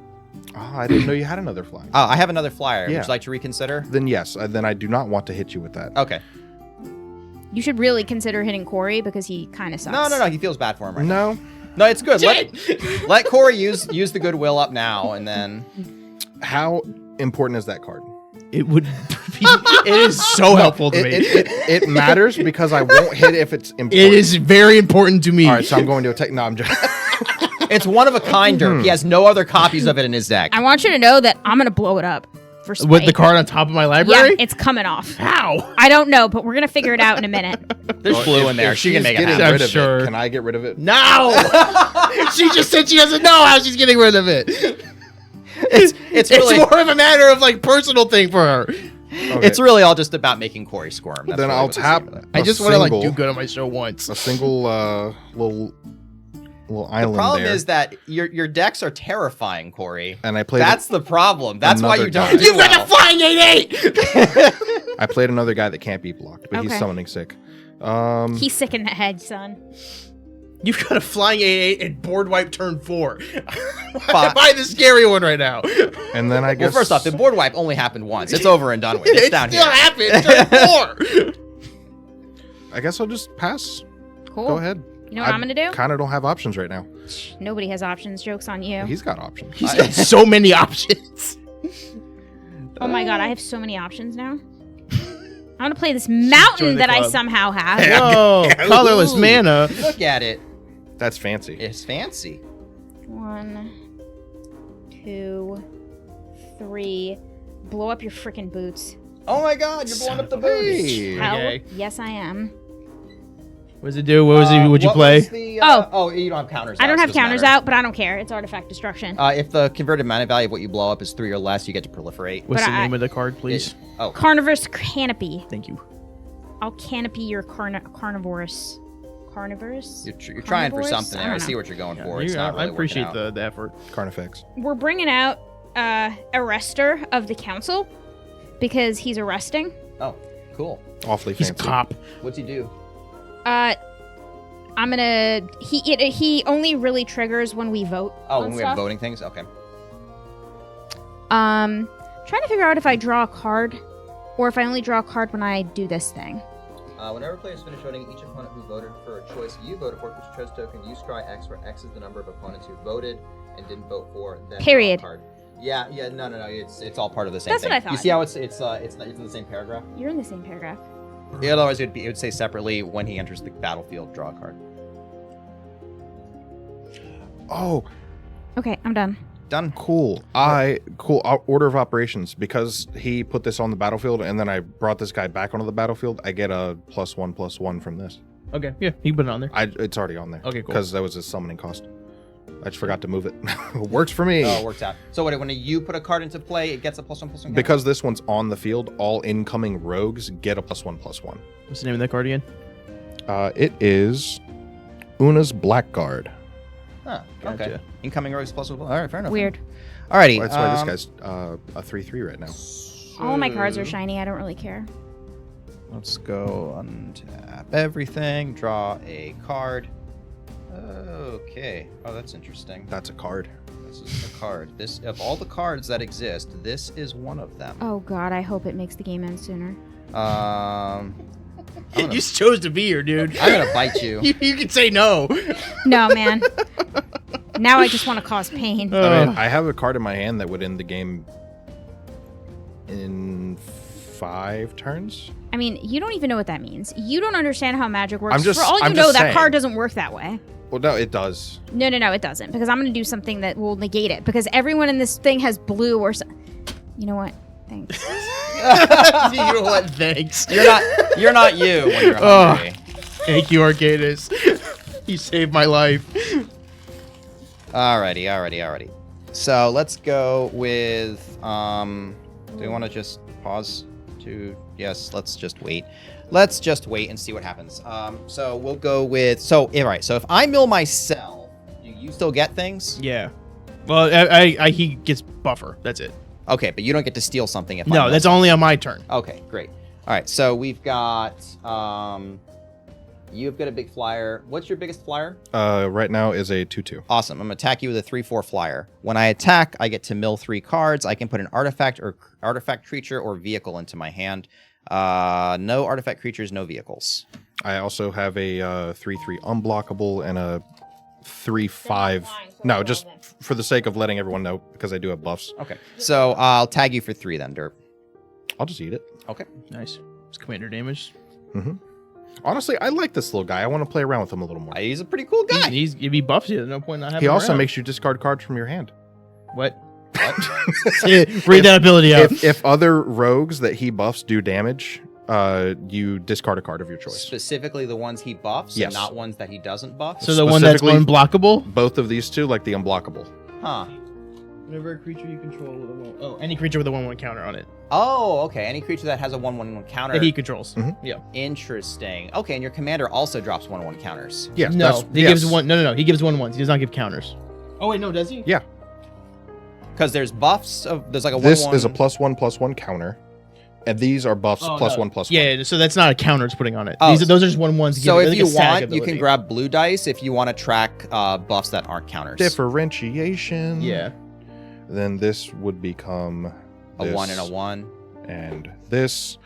Oh, I didn't know you had another flying. Oh, I have another flyer. Yeah. Would you like to reconsider? Then yes. Then I do not want to hit you with that. Okay. You should really consider hitting Corey because he kind of sucks. No. He feels bad for him right now. No. No, it's good. Let Corey use the goodwill up now, and then How important is that card? It would be. It is so helpful to me. It matters because I won't hit if it's important. It is very important to me. All right, so I'm going to attack. No, I'm just. it's one of a kind. Derp. He has no other copies of it in his deck. I want you to know that I'm gonna blow it up for spite. With the card on top of my Yeah, library? it's coming off. How? I don't know, but we're gonna figure it out in a minute. There's blue in there. If She can she's make it getting happen. rid of Sure. it. Can I get rid of it? No! She just said she doesn't know how she's getting rid of it. It's really It's more of a matter of like personal thing for her. Okay. it's really all just about making Corey squirm. That's Then really I'll what this tap. is about. I just want to like single- do good on my show once. A single little little The island problem there. is that your decks are terrifying, Corey. And I played. That's the problem. That's why another you don't guy. do You've got well. a flying 8/8. I played another guy that can't be blocked, but he's Okay. summoning sick. He's sick in the head, son. You've got a flying 8/8 and board wipe turn 4. Fi- Buy the scary one right now. And then I Well, guess. first off, the board wipe only happened once. It's over and done with. It's down still here. happened. Turn 4. I guess I'll just pass. Cool. Go ahead. You know what I'm gonna do? Kind of don't have options right now. Nobody has options. Joke's on you. He's got options. He's got so many options. Oh my god, I have so many options now. I'm gonna play this mountain the that I club. somehow have. Whoa, colorless Ooh. mana. Look at it. That's fancy. It's fancy. 1, 2, 3. Blow up your freaking boots. Oh my God! You're blowing up the boots. Hey. Hell, Okay. yes I am. What does it do? What was it? Would you play? Was the, you don't have counters. I don't out, so have it doesn't counters matter. out, but I don't care. It's artifact destruction. If the converted mana value of what you blow up is 3 or less, you get to proliferate. What's But the name of the card, please? Oh, Carnivorous canopy. Thank you. I'll canopy your carnivorous. Carnivorous? you're trying for Carnivores? something there. I don't see know. what you're going Yeah, for. It's not really I appreciate working out. the effort. Carnifex. We're bringing out Arrestor of the Council because he's arresting. Oh, cool. Awfully He's a fancy. cop. What's he do? I'm gonna. He only really triggers when we vote. Oh, on when we have stuff. voting things? Okay. Trying to figure out if I draw a card, or if I only draw a card when I do this thing. Whenever players finish voting, each opponent who voted for a choice you voted for puts your choice token, you scry X, where X is the number of opponents who voted and didn't vote for. Then draw a Period. card. Yeah, no. It's all part of the same That's thing. what I thought. You see how it's in the same paragraph? You're in the same paragraph. Yeah, otherwise it would say separately when he enters the battlefield, draw a card. Oh, Okay, I'm done. Done. cool. Order of operations. Because he put this on the battlefield and then I brought this guy back onto the battlefield, I get a +1/+1 from this. Okay, yeah, you can put it on there. It's already on there. Okay, cool. Because that was a summoning cost. I just forgot to move it. Works for me. Oh, it works out. So when you put a card into play, it gets a +1/+1 counter? Because this one's on the field, all incoming rogues get a +1/+1. What's the name of that card again? It is Una's Blackguard. Huh, okay. Gotcha. Incoming rogues +1. All right, fair enough. Weird. Alrighty. That's why this guy's a 3/3 right now. All my cards are shiny. I don't really care. Let's go untap everything. Draw a card. Okay. Oh, that's interesting. That's a card. This is a card. This of all the cards that exist, this is one of them. Oh god, I hope it makes the game end sooner. I'm You just chose to be here, dude. gonna bite you. You can say no. No, man. Now I just want to cause pain. I mean, I have a card in my hand that would end the game in 5 turns. I mean, you don't even know what that means. You don't understand how magic works. I'm For all you I'm know, just that saying. card doesn't work that way. Well, no, it does. No, it doesn't. Because I'm going to do something that will negate it. Because everyone in this thing has blue or so. You know what? Thanks. You know what? Thanks. You're not you when you're Oh. hungry. Thank you, Arcadis. You saved my life. Alrighty. So let's go with do we want to just pause to yes, let's just wait. Let's just wait and see what happens. So we'll go with so if I mill myself, do you still get things? Yeah. Well, he gets buffer. That's it. Okay, but you don't get to steal something if I No, mill that's only on my turn. Okay, great. All right, so we've got you've got a big flyer. What's your biggest flyer? Right now is a 2/2. Awesome. I'm gonna attack you with a 3/4 flyer. When I attack, I get to mill 3 cards. I can put an artifact creature or vehicle into my hand. No artifact creatures, no vehicles. I also have a 3/3 unblockable and a 3/5. No, just for the sake of letting everyone know, because I do have buffs. Okay. So I'll tag you for 3 then, Derp. I'll just eat it. Okay. Nice. It's commander damage. Honestly, I like this little guy. I want to play around with him a little more. He's a pretty cool guy. If he buffs you, there's no point in not having He him also around. makes you discard cards from your hand. What? Read that ability out. If other rogues that he buffs do damage, you discard a card of your choice. Specifically the ones he buffs, Yes. and not ones that he doesn't buff. So the one that's Specifically- unblockable? Both of these two, like the unblockable. Huh. Whenever a creature you control with a 1... Oh, any creature with a 1/1 counter on it Oh, okay. Any creature that has a 1/1 counter. that he controls. Mhm. Yeah. Interesting. Okay, and your commander also drops 1/1 counters. Yes. No, that's- he yes. gives one. No. He gives 1/1s. He does not give counters. Oh wait, no, does he? Yeah. Because there's buffs. There's like a 1/1. This is a +1/+1 counter, and these are buffs Oh, +1/+1. Yeah, so that's not a counter it's putting on it. Oh, Those are just 1/1s. So if like you a SAG want, you can ability. grab blue dice if you want to track buffs that aren't counters. Differentiation. Yeah. Then this would become A this, 1 and a 1. and this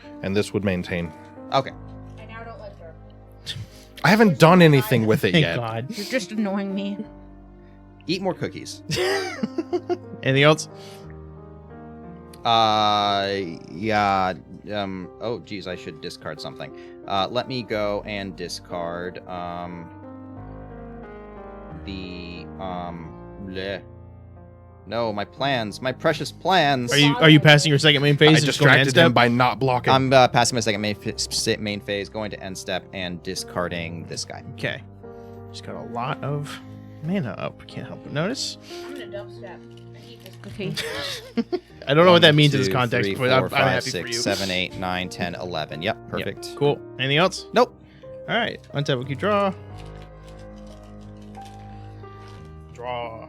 would maintain. Okay. I now don't like Derp. I haven't done anything with it Thank yet. God. You're just annoying me. Eat more cookies. Anything else? Yeah. Oh, geez, I should discard something. Let me go and discard bleh. No, my plans, my precious plans. Are you passing your second main phase? I and just going to end distracted him step? by not blocking. I'm passing my second main phase, going to end step, and discarding this guy. Okay. Just got a lot of mana up. Can't help but notice. I'm gonna dubstep. I hate this cookie. I don't know what that 1, means in this 2, context, 3, but 4, I'm 5, happy 6, for you. 7, 8, 9, 10, 11. Yep, Yep, perfect. Cool. Anything else? Nope. All right. Untap, we keep draw. Draw.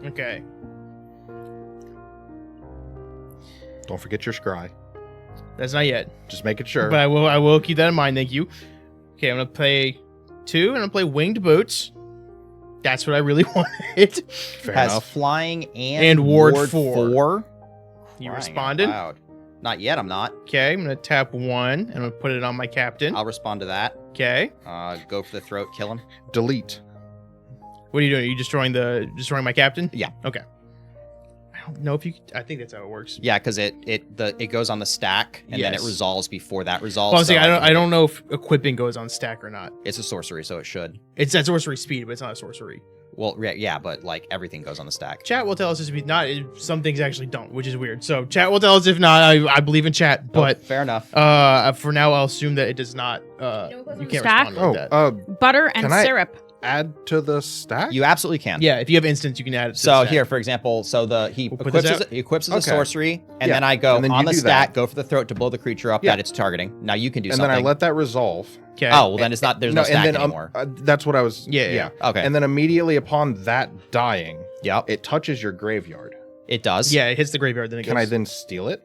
Okay. Don't forget your scry. That's not yet. Just making sure. But I will keep that in mind, thank you. Okay, I'm gonna play 2 and I'm gonna play Winged Boots. That's what I really wanted. Fair Has enough. flying And ward 4. 4. You Crying responded? out loud. Not yet, I'm not. Okay, I'm gonna tap 1 and I'm gonna put it on my captain. I'll respond to that. Okay. Go for the throat, kill him. Delete. What are you doing? Are you destroying my captain? Yeah. Okay. I don't know if you. I think that's how it works. Yeah, because it goes on the stack and then it Yes. resolves before that resolves. Well, I'm saying, so I don't know if equipping goes on stack or not. It's a sorcery, so it should. It's at sorcery speed, but it's not a sorcery. Well, yeah, but like everything goes on the stack. Chat will tell us if not. Some things actually don't, which is weird. So chat will tell us if not. I believe in chat, but Oh, fair enough. for now I'll assume that it does not. You can't Stack? respond like that. Butter and Can I- syrup. Add to the stack? You absolutely can. Yeah, if you have instants, you can add it. To So the stack. here, for example, he We'll put equips this he equips as a Okay. sorcery, and Yeah, then I go and then on you the do stack, that. go for the throat to blow the creature up Yeah. that it's targeting. Now you can do and something. then I let that resolve. Okay. Oh, well then it's not. There's no stack and then anymore. that's what I was. Yeah. Okay. And then immediately upon that dying, Yep. it touches your graveyard. It does. Yeah, it hits the graveyard. Then it Can I goes. then steal it?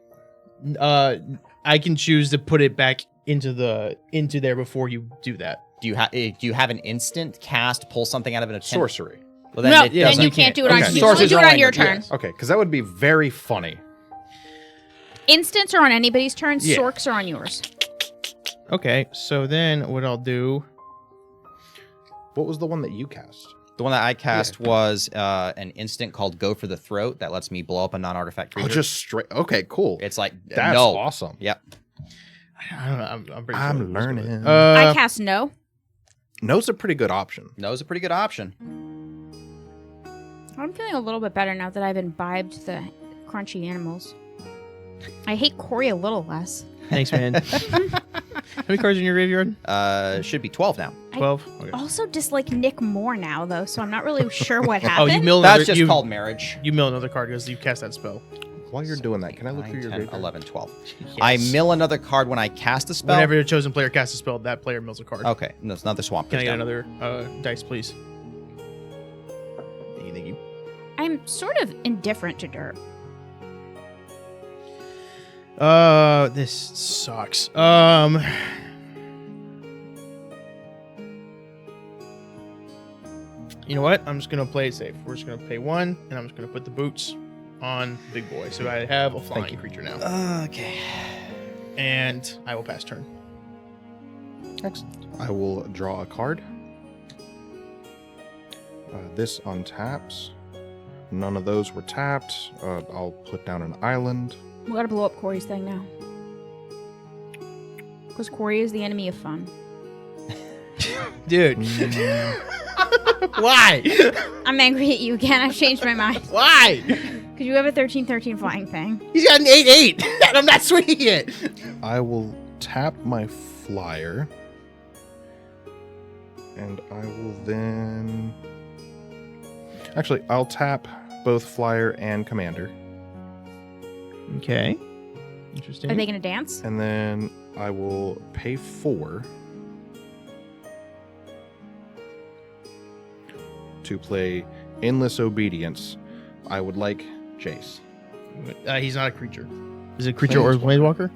I can choose to put it back into there before you do that. Do you have an instant cast? Pull something out of an Sorcery. Well, then No, it then doesn't. you can't do it on. Okay. You can only Sorcerers do are it on only your on your turn. Okay, because that would be very funny. Instants are on anybody's turn. Yeah. Sorks are on yours. Okay, so then what I'll do. What was the one that you cast? The one that I cast was an instant called Go for the Throat that lets me blow up a non-artifact creature. Oh, just straight. Okay, cool. It's like That's no. awesome. Yep. I don't know. I'm pretty. I'm sure let's do it. learning. I cast no. No's a pretty good option. No's a pretty good option. I'm feeling a little bit better now that I've imbibed the crunchy animals. I hate Corey a little less. Thanks, man. How many cards in your graveyard? Should be 12 now. 12. Okay. Also dislike Nick more now, though, so I'm not really sure what happened. Oh, you mill another. That's just you, called marriage. You mill another card because you cast that spell. While you're doing that, can I look 9, through your 10, graveyard? 11, 12. Yes. I mill another card when I cast a spell. Whenever a chosen player casts a spell, that player mills a card. Okay, no, it's another swamp. Can I goes get down. another dice, please? Thank you. I'm sort of indifferent to Derp. This sucks. You know what? I'm just gonna play it safe. We're just gonna pay 1, and I'm just gonna put the boots on Big Boy. So I have a flying creature now, Okay. and I will pass turn. Excellent. I will draw a card. This untaps. None of those were tapped. I'll put down an island. We gotta blow up Corey's thing now. Because Corey is the enemy of fun. Dude, why? I'm angry at you again. I've changed my mind. Why? Because you have a 13/13 flying thing. He's got an 8/8, and I'm not swinging it. I will tap my flyer. And I will then... Actually, I'll tap both flyer and commander. Okay. Interesting. Are they going to dance? And then I will pay 4 to play Endless Obedience. I would like Jace. He's not a creature. Is it a creature or a planeswalker?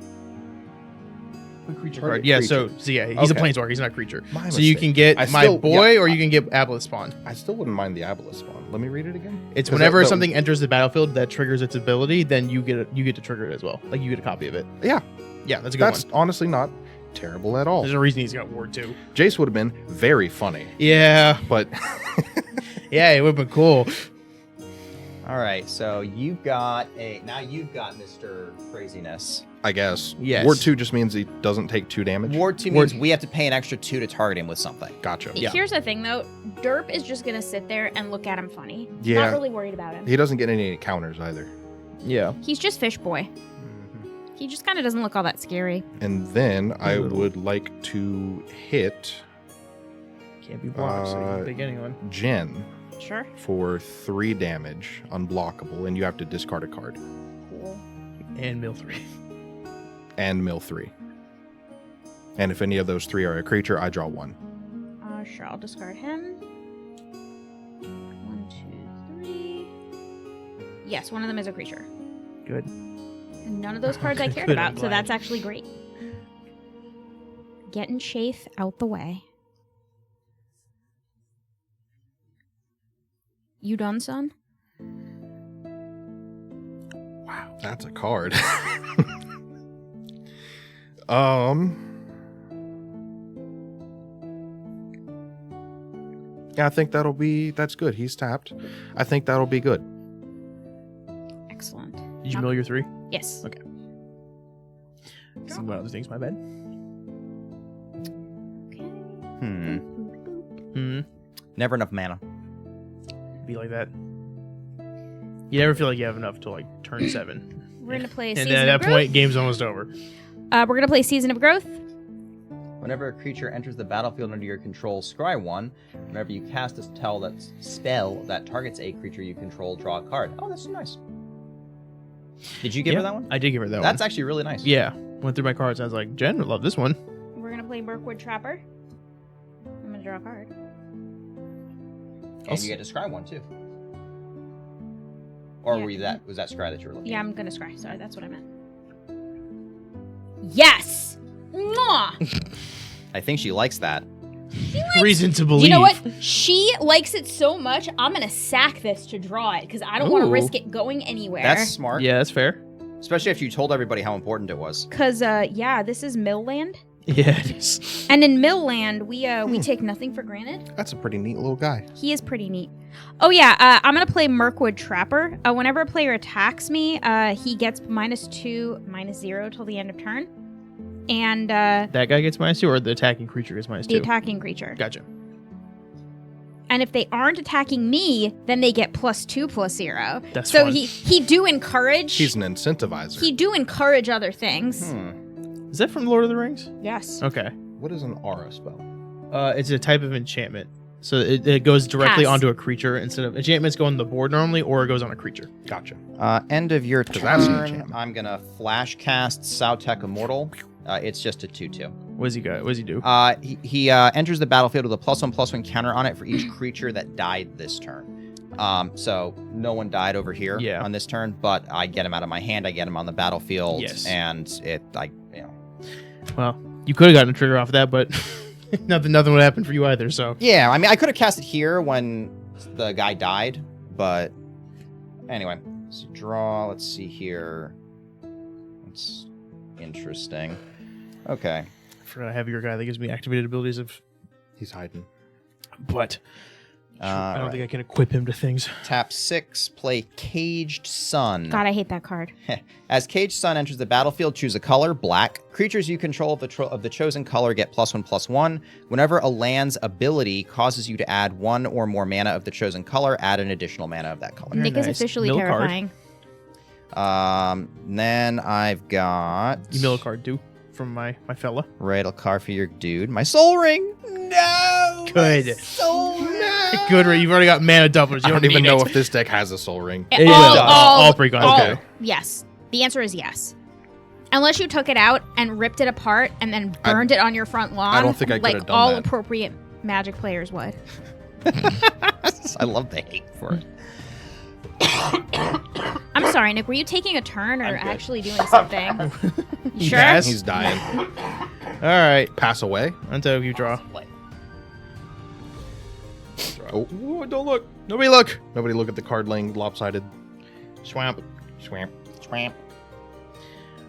A creature card. Yeah, so yeah, he's a Okay. planeswalker. He's not a creature. My So you mistake. can get I my still- boy, yeah, or you can get Aboleth Spawn. I still wouldn't mind the Aboleth Spawn. Let me read it again. It's 'Cause whenever that- something enters the battlefield that triggers its ability, then you get to trigger it as well. Like you get a copy of it. Yeah, Yeah, that's a good that's one. honestly not terrible at all. There's a reason he's got Ward 2. Jace would have been very funny, Yeah, but yeah, it would have been cool. All right, so you've got Mr. Craziness. I guess. Yes. Ward 2 just means he doesn't take 2 damage. Ward 2 means we have to pay an extra 2 to target him with something. Gotcha. Yeah. Here's the thing, though. Derp is just going to sit there and look at him funny. Yeah. Not really worried about him. He doesn't get any counters either. Yeah. He's just Fish Boy. He just kind of doesn't look all that scary. And then I Ooh. would like to hit Can't be blocked, so you can pick anyone. Jen Sure. for 3 damage, unblockable, and you have to discard a card. Cool. And Mill 3. And mill 3. And if any of those 3 are a creature, I draw 1. Sure, I'll discard him. 1, 2, 3. Yes, one of them is a creature. Good. And none of those cards I cared Good, I'm about, so glad. that's actually great. Getting Chafe out the way. You done, son? Wow, that's a card. Yeah, I think that's good. He's tapped. I think that'll be good. Excellent. Did you mill your 3? Yes. Okay. Some other things, my bad. Okay. Hmm. Never enough mana. Be like that. You never feel like you have enough till like turn 7. We're gonna play And Season then at of that Growth. point, game's almost over. We're gonna play Season of Growth. Whenever a creature enters the battlefield under your control, scry 1. Whenever you cast a spell that targets a creature you control, draw a card. Oh, that's so nice. Did you give her that one? I did give her that That's one. actually really nice. Yeah. Went through my cards. I was like, Jen would love this one. We're gonna play Mirkwood Trapper. I'm gonna draw a card. And you get to scry 1 too. Or Yeah. was that scry that you were looking Yeah, at? I'm gonna scry. Sorry, that's what I meant. Yes! Mwah! I think she likes that. Reason to believe. You know what? She likes it so much, I'm gonna sack this to draw it, because I don't want to Ooh. risk it going anywhere. That's smart. Yeah, that's fair. Especially if you told everybody how important it was. Because, yeah, this is Mill Land. Yeah, it is. And in Mill Land, we take nothing for granted. That's a pretty neat little guy. He is pretty neat. Oh, yeah, I'm gonna play Mirkwood Trapper. Whenever a player attacks me, he gets -2, -0 till the end of turn. And That guy gets -2, or the attacking creature gets -2? the attacking creature. Gotcha. And if they aren't attacking me, then they get +2/+0. That's so fun. he do encourage. He's an incentivizer. He do encourage other things. Is that from Lord of the Rings? Yes. Okay. What is an aura spell? It's a type of enchantment. So it goes directly Cast. onto a creature instead of enchantments go on the board normally, or it goes on a creature. Gotcha. End of your 'Cause that's an turn, enchantment. I'm going to flash cast Szarekh Immortal. It's just a 2/2. What does he got? What does he do? He enters the battlefield with a +1/+1 counter on it for each creature that died this turn. So no one died over here on this turn, but I get him out of my hand. I get him on the battlefield, Yes. and Well, you could have gotten a trigger off of that, but nothing would happen for you either. So yeah. I mean, I could have cast it here when the guy died, but anyway. So draw. Let's see here. That's interesting. Okay. I forgot I have your guy that gives me activated abilities of, He's hiding. but I don't Right. think I can equip him to things. Tap 6. Play Caged Sun. God, I hate that card. As Caged Sun enters the battlefield, choose a color, black. Creatures you control of the chosen color get +1/+1. Whenever a land's ability causes you to add 1 or more mana of the chosen color, add an additional mana of that color. Very Nick is nice. officially Mill card. terrifying. Then I've got You mill a card too from my fella. Radle card for your dude. My soul ring. No. Good. My soul ring. Good, you've already got mana doublers. I You don't even need know it. if this deck has a soul ring. It will. All precons Okay. do. Yes. The answer is yes. Unless you took it out and ripped it apart and then burned it on your front lawn. I don't think I could like have done all that. appropriate Magic players would. I love the hate for it. I'm sorry, Nick. Were you taking a turn or I'm good. actually doing something? You sure? Pass? He's dying. All right. Pass away. Until you draw. Oh, Ooh, don't look. Nobody look. nobody look at the card laying lopsided. Swamp. Swamp. Swamp.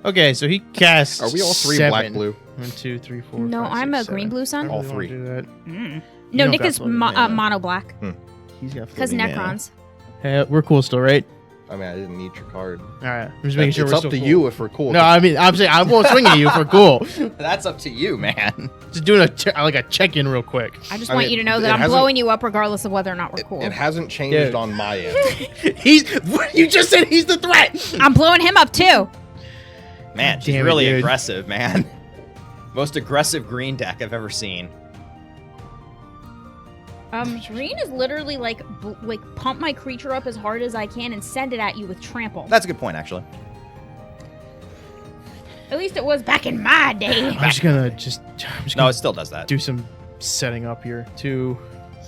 Okay, so he casts. Are we all three 7. black blue? 1, 2, 3, 4. No, 5, I'm 6, a green 7. blue sun. I All really three. wanna do that. No, don't Nick got is floating mana. mono black He's got because floating mana. Necrons. Hey, we're cool still, right? I mean, I didn't need your card. All right. I'm just making sure it's we're up still to cool. you if we're cool. No, I mean, I'm saying I won't swing at you if we're cool. That's up to you, man. Just doing a check-in real quick. I just I want mean, you to know it that I'm hasn't- blowing you up regardless of whether or not we're cool. It hasn't changed Dude. on my end. He's. You just said he's the threat. I'm blowing him up too. Man, she's Damn it, really dude. aggressive, man. Most aggressive green deck I've ever seen. Green is literally like pump my creature up as hard as I can and send it at you with trample. That's a good point, actually. At least it was back in my day. I'm just gonna No, it still does that. do some setting up here. 2,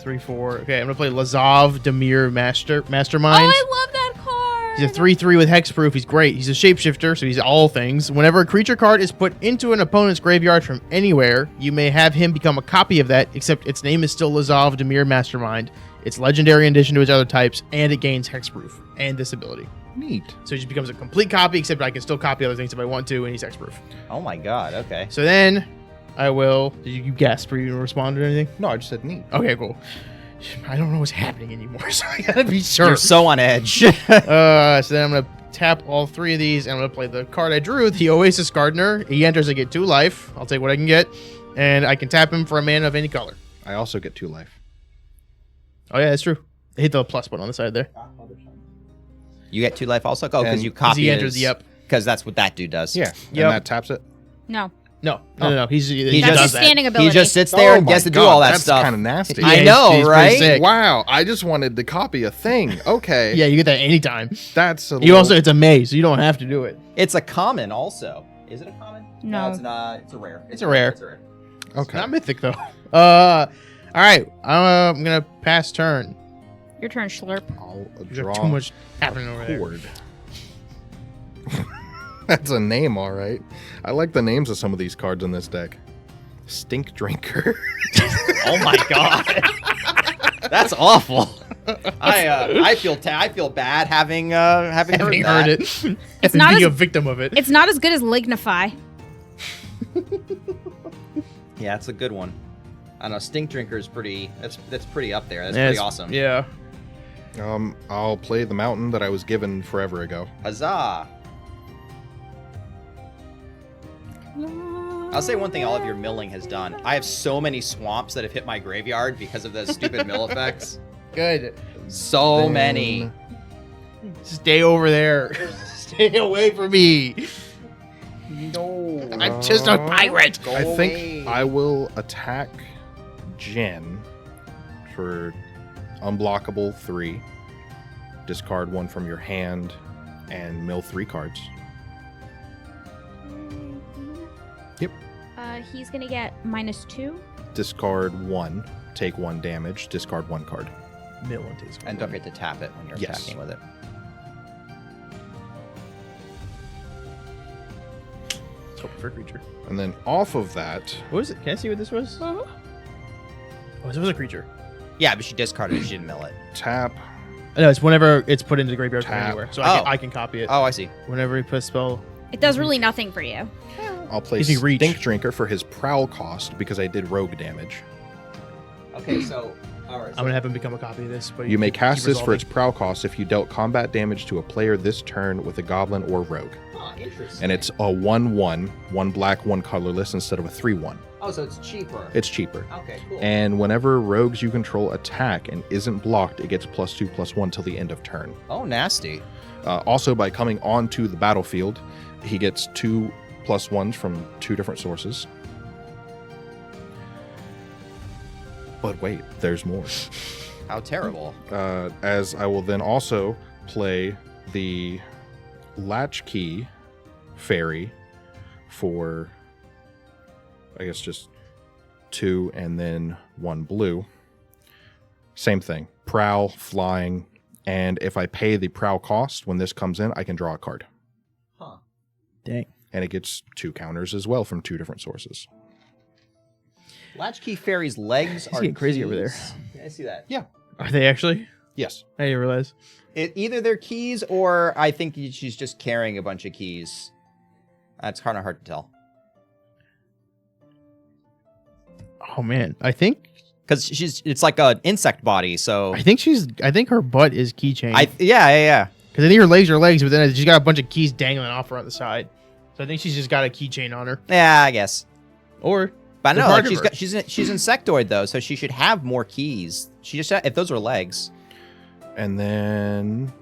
3, 4. Okay, I'm gonna play Lazav Demir Mastermind. Oh, I love that card. He's a 3/3 with hexproof. He's great. He's a shapeshifter, so he's all things. Whenever a creature card is put into an opponent's graveyard from anywhere, you may have him become a copy of that, except its name is still Lazav Demir Mastermind. It's legendary in addition to its other types, and it gains hexproof and this ability. Neat. So he just becomes a complete copy, except I can still copy other things if I want to, and he's hexproof. Oh my god, okay. So then I will. Did you guess? Were you gonna respond or anything? No, I just said neat. Okay, cool. I don't know what's happening anymore, so I gotta be sure. You're so on edge. So then I'm gonna tap all 3 of these, and I'm gonna play the card I drew, the Oasis Gardener. He enters, I get 2 life. I'll take what I can get, and I can tap him for a mana of any color. I also get 2 life. Oh yeah, that's true. I hit the plus button on the side there. You get 2 life also? Oh, because And- you 'Cause copy he enters the up. Because that's what that dude does. Yeah. Yep. And that taps it. No, No. He He that's does his that. standing ability. He just sits there and my gets to do God, all that that's stuff. kind of nasty. Yeah, I he's- know, he's pretty right? sick. Wow, I just wanted to copy a thing. Okay. Yeah, you get that anytime. That's a You little- also, it's a maze, so you don't have to do it. It's a common also. Is it a common? No. it's not. It's a rare. It's a rare. It's a rare. Okay. Not mythic though. All right. I'm gonna pass turn. Your turn, Schlurp. I'll There's draw too much happening over there. cord. That's a name, all right. I like the names of some of these cards in this deck. Stink Drinker. Oh my god. That's awful. I feel bad having Having heard heard that. it. It's not being as- a victim of it. It's not as good as Lignify. Yeah, it's a good one. I don't know. Stink Drinker is pretty. That's pretty up there. That's Yeah, pretty it's- awesome. Yeah. I'll play the mountain that I was given forever ago. Huzzah! I'll say one thing all of your milling has done. I have so many swamps that have hit my graveyard because of the stupid mill effects. Good. So Then- many. Stay over there. Stay away from me. No. I'm just a pirate. Go I away. think I will attack Jen for unblockable 3. Discard 1 from your hand and mill 3 cards. Yep. He's gonna get -2. Discard 1, take 1 damage, discard 1 card. And don't forget to tap it when you're Yes. attacking with it. Let's hope for a creature. And then off of that, What was it? Can I see what this was? Oh, this was a creature. Yeah, but she discarded it. She didn't mill it. tap, No, it's whenever it's put into the graveyard from Tap. anywhere. So Oh. I can copy it. Oh, I see. Whenever he puts a spell. It does really nothing for you. I'll play Gives me reach. Stink Drinker for his prowl cost because I did rogue damage. Okay, so all right. I'm gonna have him become a copy of this. But You may keep cast this for resolving. its prowl cost if you dealt combat damage to a player this turn with a goblin or rogue. Interesting. And it's a 1/1, 1 black, 1 colorless instead of a 3/1. Oh, so it's cheaper. It's cheaper. Okay, cool. And whenever rogues you control attack and isn't blocked, it gets +2/+1 till the end of turn. Oh, nasty. Also, by coming onto the battlefield, he gets 2 +1s from 2 different sources. But wait, there's more. How terrible. As I will then also play the Latchkey Fairy for, I guess, just 2 and then 1 blue. Same thing. Prowl, flying, and if I pay the prowl cost, when this comes in, I can draw a card. Huh. Dang. And it gets 2 counters as well from 2 different sources. Latchkey Fairy's legs are getting crazy over there. keys. I see that. Yeah. Are they actually? Yes. I didn't realize. Either they're keys or I think she's just carrying a bunch of keys. That's kind of hard to tell. Oh man, I think Because it's like an insect body, so... I think her butt is keychain. Yeah. Because I think her legs are legs, but then she's got a bunch of keys dangling off her on the side. So I think she's just got a keychain on her. Yeah, I guess. Or But they're no, like part of her. she's insectoid though, so she should have more keys. She just if those are legs. And then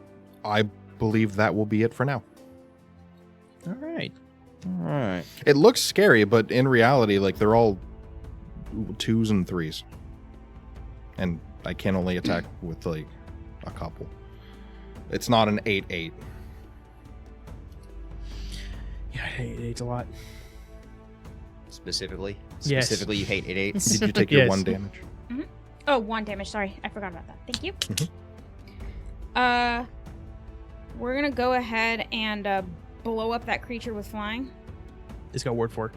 I believe that will be it for now. All right. All right. It looks scary, but in reality, like, they're all 2s and 3s. And I can only attack with, like, a couple. It's not an 8/8. Yeah, I hate it a lot. Specifically, Yes. you hate 8/8s. Did you take your Yes. 1 damage? Oh, 1 damage. Sorry, I forgot about that. Thank you. We're gonna go ahead and blow up that creature with flying. It's got word for it.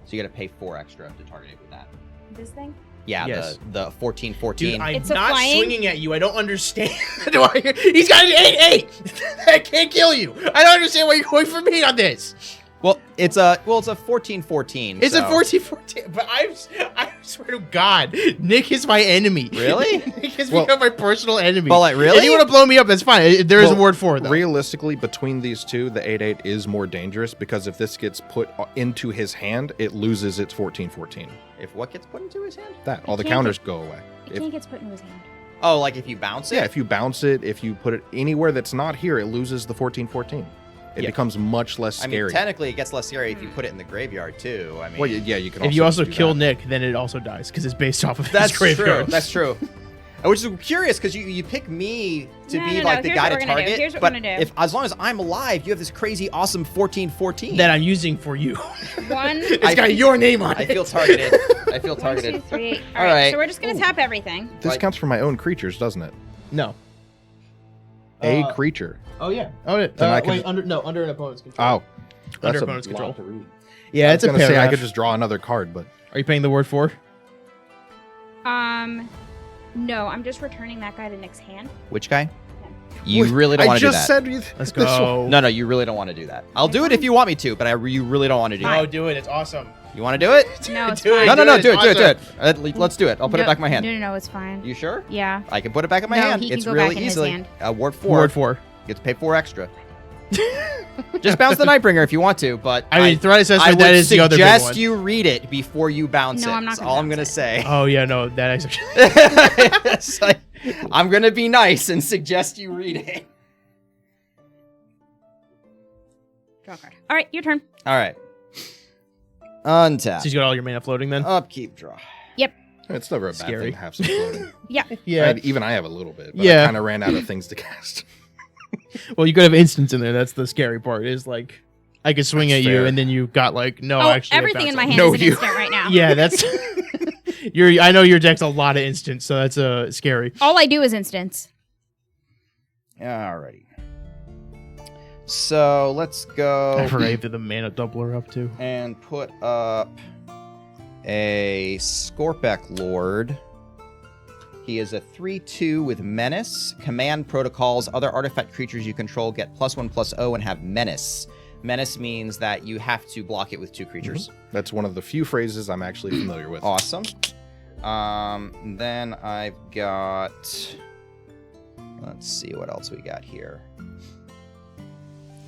So you got to pay 4 extra to target it with that. This thing. Yeah, Yes. the 14/14. Dude, I'm It's a not flying? swinging at you. I don't understand. He's got an 8/8. I can't kill you. I don't understand why you're going for me on this. Well, it's a 14/14. It's a so- 14/14. But I swear to God, Nick is my enemy. Really? Nick has Well- become my personal enemy. But, like, really? If you want to blow me up, that's fine. There is a Well, word for it, though. Realistically, between these two, the 8/8 is more dangerous because if this gets put into his hand, it loses its 14/14. If what gets put into his hand? That all the can't counters go away. It If, can't get put in his hand. Oh, like if you bounce it? yeah, if you bounce it, if you put it anywhere that's not here, it loses the 14/14. It Yeah. becomes much less I mean, scary. technically, it gets less scary if you put it in the graveyard too. I mean, Well, yeah, you can. If you also do kill that. Nick, then it also dies because it's based off of that's his true. graveyard. That's true. Which is curious because you pick me to No, be no, like no. the Here's guy what to we're gonna do. target. Here's what but we're gonna do. if as long as I'm alive, you have this crazy awesome 14/14. that I'm using for you. One, It's got your name on I it. feel targeted. I feel 1, 2, targeted. 3. All right. So we're just gonna tap everything. This Like- counts for my own creatures, doesn't it? No. A creature. Oh yeah. Oh yeah. Then I can- under an opponent's control. Oh, Under that's a opponent's lot control. to read. Yeah, it's I a was gonna say I paragraph. could just draw another card, but Are you paying the word for? No, I'm just returning that guy to Nick's hand. Which guy? You really don't I want to do just that. said Let's this go. No, you really don't want to do that. I'll do it if you want me to, but you really don't want to do No, it. do it. It's awesome. You want to do it? No, it's Do it. fine. No, do It's it. Let's do it. I'll put it back in my hand. No, it's fine. You sure? Yeah. I can put it back in my No, hand. he can It's go really back in his easily. hand. Word 4. Word for. You get to pay 4 extra. Just bounce the Nightbringer if you want to, but I mean, threat assessment. I would That is the other big suggest one. you read it before you bounce No, it. I'm not That's gonna all I'm bounce gonna it. say. Oh yeah, no, that actually. It's like, I'm gonna be nice and suggest you read it. Draw a card. All right, your turn. All right. Untap. So you got all your mana floating then? Upkeep. Draw. it's never a bad Scary. thing to have some floating. Yeah. Even I have a little bit, but Yeah. I kind of ran out of things to cast. Well, you could have instants in there. That's the scary part. Is like I could swing That's at you, fair. and then you got like no. Oh, actually, I everything in bounced my it. hand No, is an you. instant right now. Yeah, that's. I know your deck's a lot of instants, so that's scary. All I do is instants. Alrighty. So let's I go forgot you did the mana doubler up too. and put up a Skorpek Lord. He is a 3/2 with Menace. Command protocols. Other artifact creatures you control get +1/+0 and have Menace. Menace means that you have to block it with 2 creatures. That's one of the few phrases I'm actually familiar with. Awesome. Then I've got... Let's see what else we got here.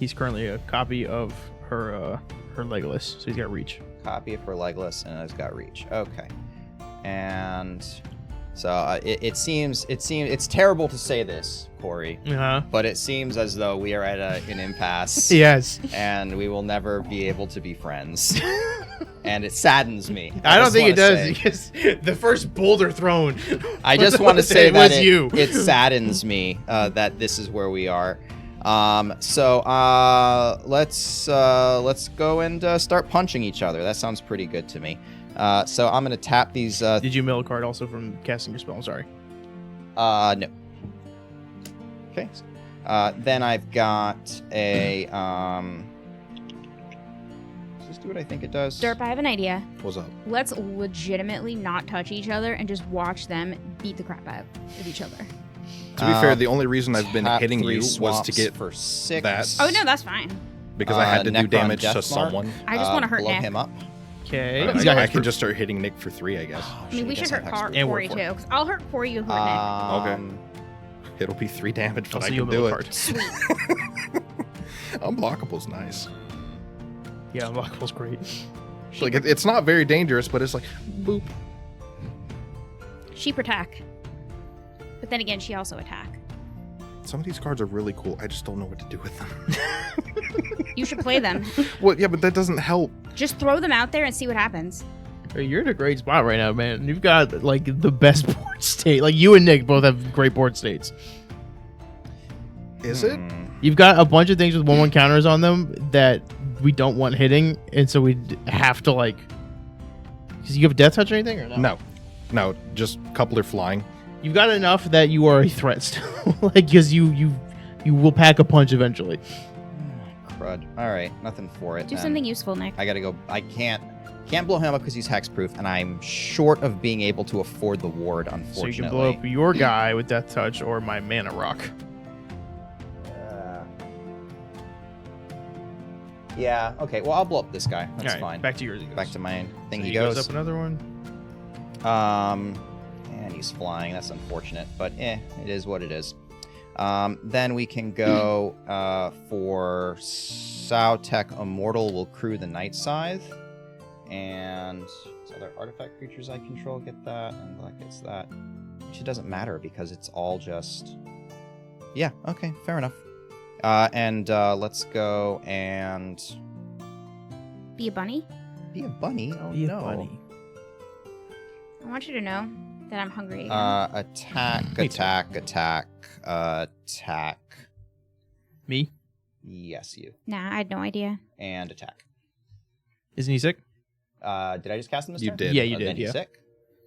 He's currently a copy of her Legolas, so he's got reach. Copy for Legolas, and it's got reach. Okay. And So it seems it's terrible to say this, Corey, but it seems as though we are at an impasse. Yes. And we will never be able to be friends. And it saddens me. I don't think it does say, because the first boulder thrown. I just want to say that you. It saddens me that this is where we are. So let's go and start punching each other. That sounds pretty good to me. So I'm gonna tap these. Did you mill a card also from casting your spell? I'm sorry. No. Okay. Then I've got a. Does this do what I think it does? Derp, I have an idea. What's up? Let's legitimately not touch each other and just watch them beat the crap out of each other. To be fair, the only reason I've been Tap hitting 3 you was to swamps get for 6. that. Oh, no, that's fine. because I had to do Necron damage to Deathmark. someone. I just want to hurt blow Nick. him up. Okay. I can just start hitting Nick for 3, I guess. I mean, we should hurt And Corey work for too. 'Cause I'll hurt Corey, you hurt Nick. It'll be 3 damage, but Also, I you'll can do mill a it. card. Sweet. Unblockable's nice. Yeah, Unblockable's great. Like it's not very dangerous, but it's like boop. Sheep attack. But then again, she also attack. Some of these cards are really cool. I just don't know what to do with them. You should play them. Well, yeah, but that doesn't help. Just throw them out there and see what happens. Hey, you're in a great spot right now, man. You've got like the best board state. Like you and Nick both have great board states. Is it? You've got a bunch of things with 1/1 counters on them that we don't want hitting, and so we have to like. Because you have death touch or anything or no? No, just coupler flying. You've got enough that you are a threat still, like because you will pack a punch eventually. Crud. All right, nothing for it. Do then. something useful, Nick. I gotta go. I can't blow him up because he's hexproof, and I'm short of being able to afford the ward. Unfortunately. So you can blow up your guy with death touch or my mana rock. Yeah. Okay. Well, I'll blow up this guy. That's All right, fine. Back to yours. He goes. Back to my thing. So he goes goes. up another one. And he's flying. That's unfortunate, but it is what it is. Then we can go for Szarekh Immortal. Will crew the Night Scythe, and other artifact creatures I control get that, and black gets that. Which it doesn't matter because it's all just. Yeah. Okay. Fair enough. And let's go and Be a bunny? be a bunny. Oh Be a no. bunny. I want you to know that I'm hungry again. Attack. Me? Yes, you. Nah, I had no idea. And attack. Isn't he sick? Did I just cast him this You turn? did. Yeah, you Then did. he's Yeah. sick.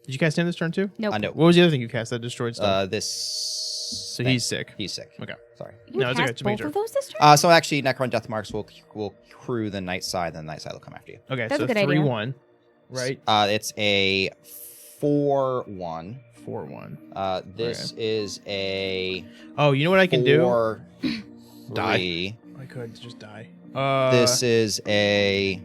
Did you cast him this turn too? Nope. No. What was the other thing you cast that destroyed stuff? So he's sick. He's sick. Okay. Sorry. You No, it's okay, cast it's both major. of those this turn? So actually, Necron Deathmarks will crew the Night Scythe, and the Night Scythe will come after you. Okay, That's so a good idea. 3/1, right? It's a 4/1. 4/1. This is a Oh, you know what I can do? 4/3. I could just die. This is a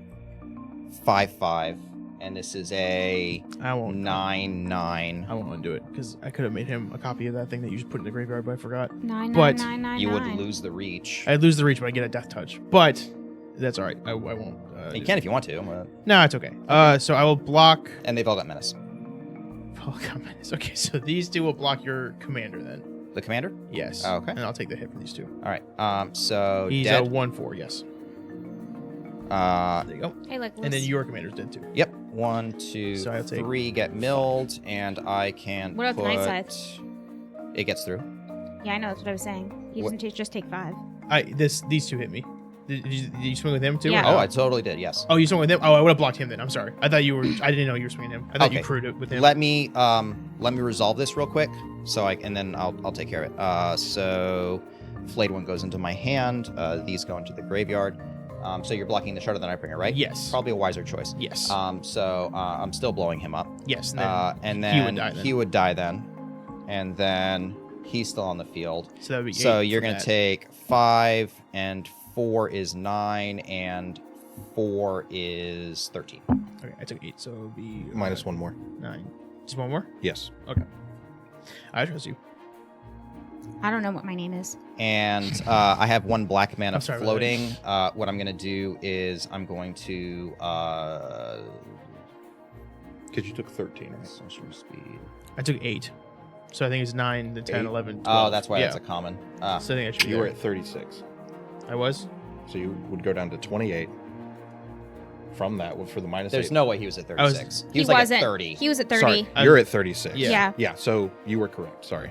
5/5, and this is a I won't. 9/9. I won't undo it because I could have made him a copy of that thing that you just put in the graveyard, but I forgot. 9, but 9, 9, 9, You would 9. lose the reach. I'd lose the reach, but I get a death touch. But that's all right. I won't. You can if you want to. No, it's okay. So I will block. And they've all got menace. Oh, comments. Okay, so these two will block your commander then. The commander? Yes. Oh, okay. And I'll take the hit from these two. All right. So He's dead. a 1/4. Yes. There you go. Hey, like, And then your commander's dead too. Yep. 1, 2, So I'll take 3 get milled, and I can What about the Night It gets through. Yeah, I know. That's what I was saying. He What- doesn't just take 5. These two hit me. Did you swing with him too? or Yeah. no? Oh, I totally did. Yes. Oh, you swung with him? Oh, I would have blocked him then. I'm sorry. I thought you were. I didn't know you were swinging him. I thought you Okay. crewed it with him. Let me resolve this real quick, and then I'll take care of it. So, flayed one goes into my hand. These go into the graveyard. So you're blocking the Shudder the Nightbringer, right? Yes. Probably a wiser choice. Yes. So I'm still blowing him up. Yes. And he then would die then. he would die then, and then he's still on the field. So that would be So 8 you're for gonna that. take 5, and 4 is 9, and 4 is 13. Okay, I took 8, so it would be Minus 1 more. 9. Just one more. Yes. Okay. I trust you. I don't know what my name is. And I have 1 black mana I'm sorry about floating. What I'm gonna do is I'm going to Because you took 13, right? Sorcerer speed. I took 8. So I think it's 9, then 10, 11, 12. Oh, that's why yeah. that's a common. So I think I should be You were there. at 36. I was? So you would go down to 28. From that, for the minus There's 8. no way he was at 36. He was like wasn't. at 30. He was at 30. Sorry, you're at 36. Yeah. Yeah, so you were correct. Sorry.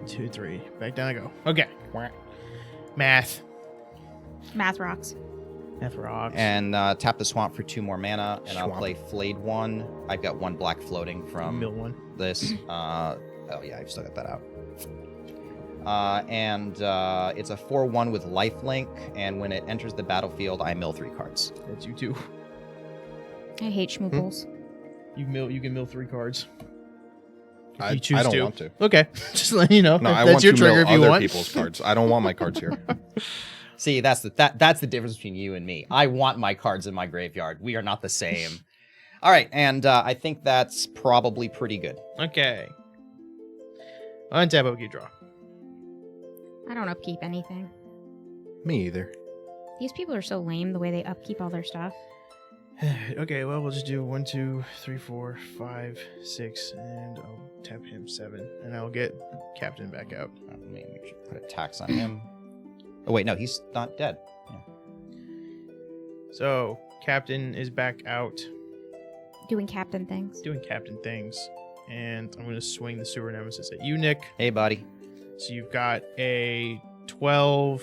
2, 3. Back down I go. Okay. Math. Math rocks. Math rocks. And tap the swamp for 2 more mana, and I'll Swamp. play Flayed 1. I've got 1 black floating from Mill 1. this. Oh yeah, I've still got that out. And it's a 4/1 with lifelink, and when it enters the battlefield, I mill 3 cards. That's you too. I hate schmooples. You can mill 3 cards. If I you choose don't to. want to. Okay. Just letting you know. No, If I that's want your to trigger mill if you other want. people's cards. I don't want my cards here. See, that's the difference between you and me. I want my cards in my graveyard. We are not the same. All right, and I think that's probably pretty good. Okay. Untap, okay, draw. I don't upkeep anything. Me either. These people are so lame the way they upkeep all their stuff. Okay, well, we'll just do 1, 2, 3, 4, 5, 6, and I'll tap him 7, and I'll get Captain back out. Let me make sure to put a tax on him. Oh wait, no, he's not dead. Yeah. So, Captain is back out Doing captain things. doing Captain things, and I'm going to swing the Sewer Nemesis at you, Nick. Hey, buddy. So you've got a 12,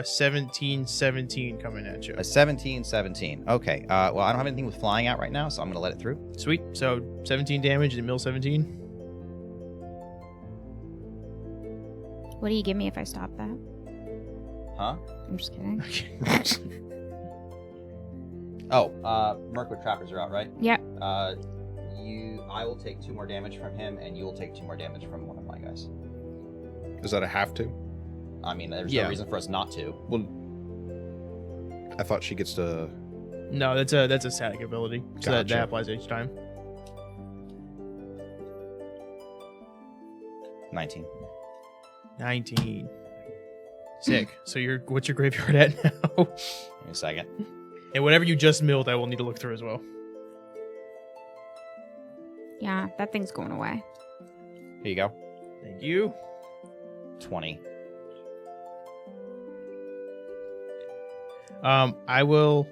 17, 17 coming at you. A 17/17. Okay. Well, I don't have anything with flying out right now, so I'm gonna let it through. Sweet. So 17 damage and mill 17. What do you give me if I stop that? Huh? I'm just kidding. Okay. Oh, Mirkwood Trappers are out, right? Yep. I will take 2 more damage from him, and you will take 2 more damage from one of my guys. Is that a have to? I mean, there's Yeah. no reason for us not to. Well, I thought she gets to. No, that's a static ability. So that Gotcha. applies each time. 19. 19. Sick. So what's your graveyard at now? Give me a second. And whatever you just milled, I will need to look through as well. Yeah, that thing's going away. Here you go. Thank you. 20. I will.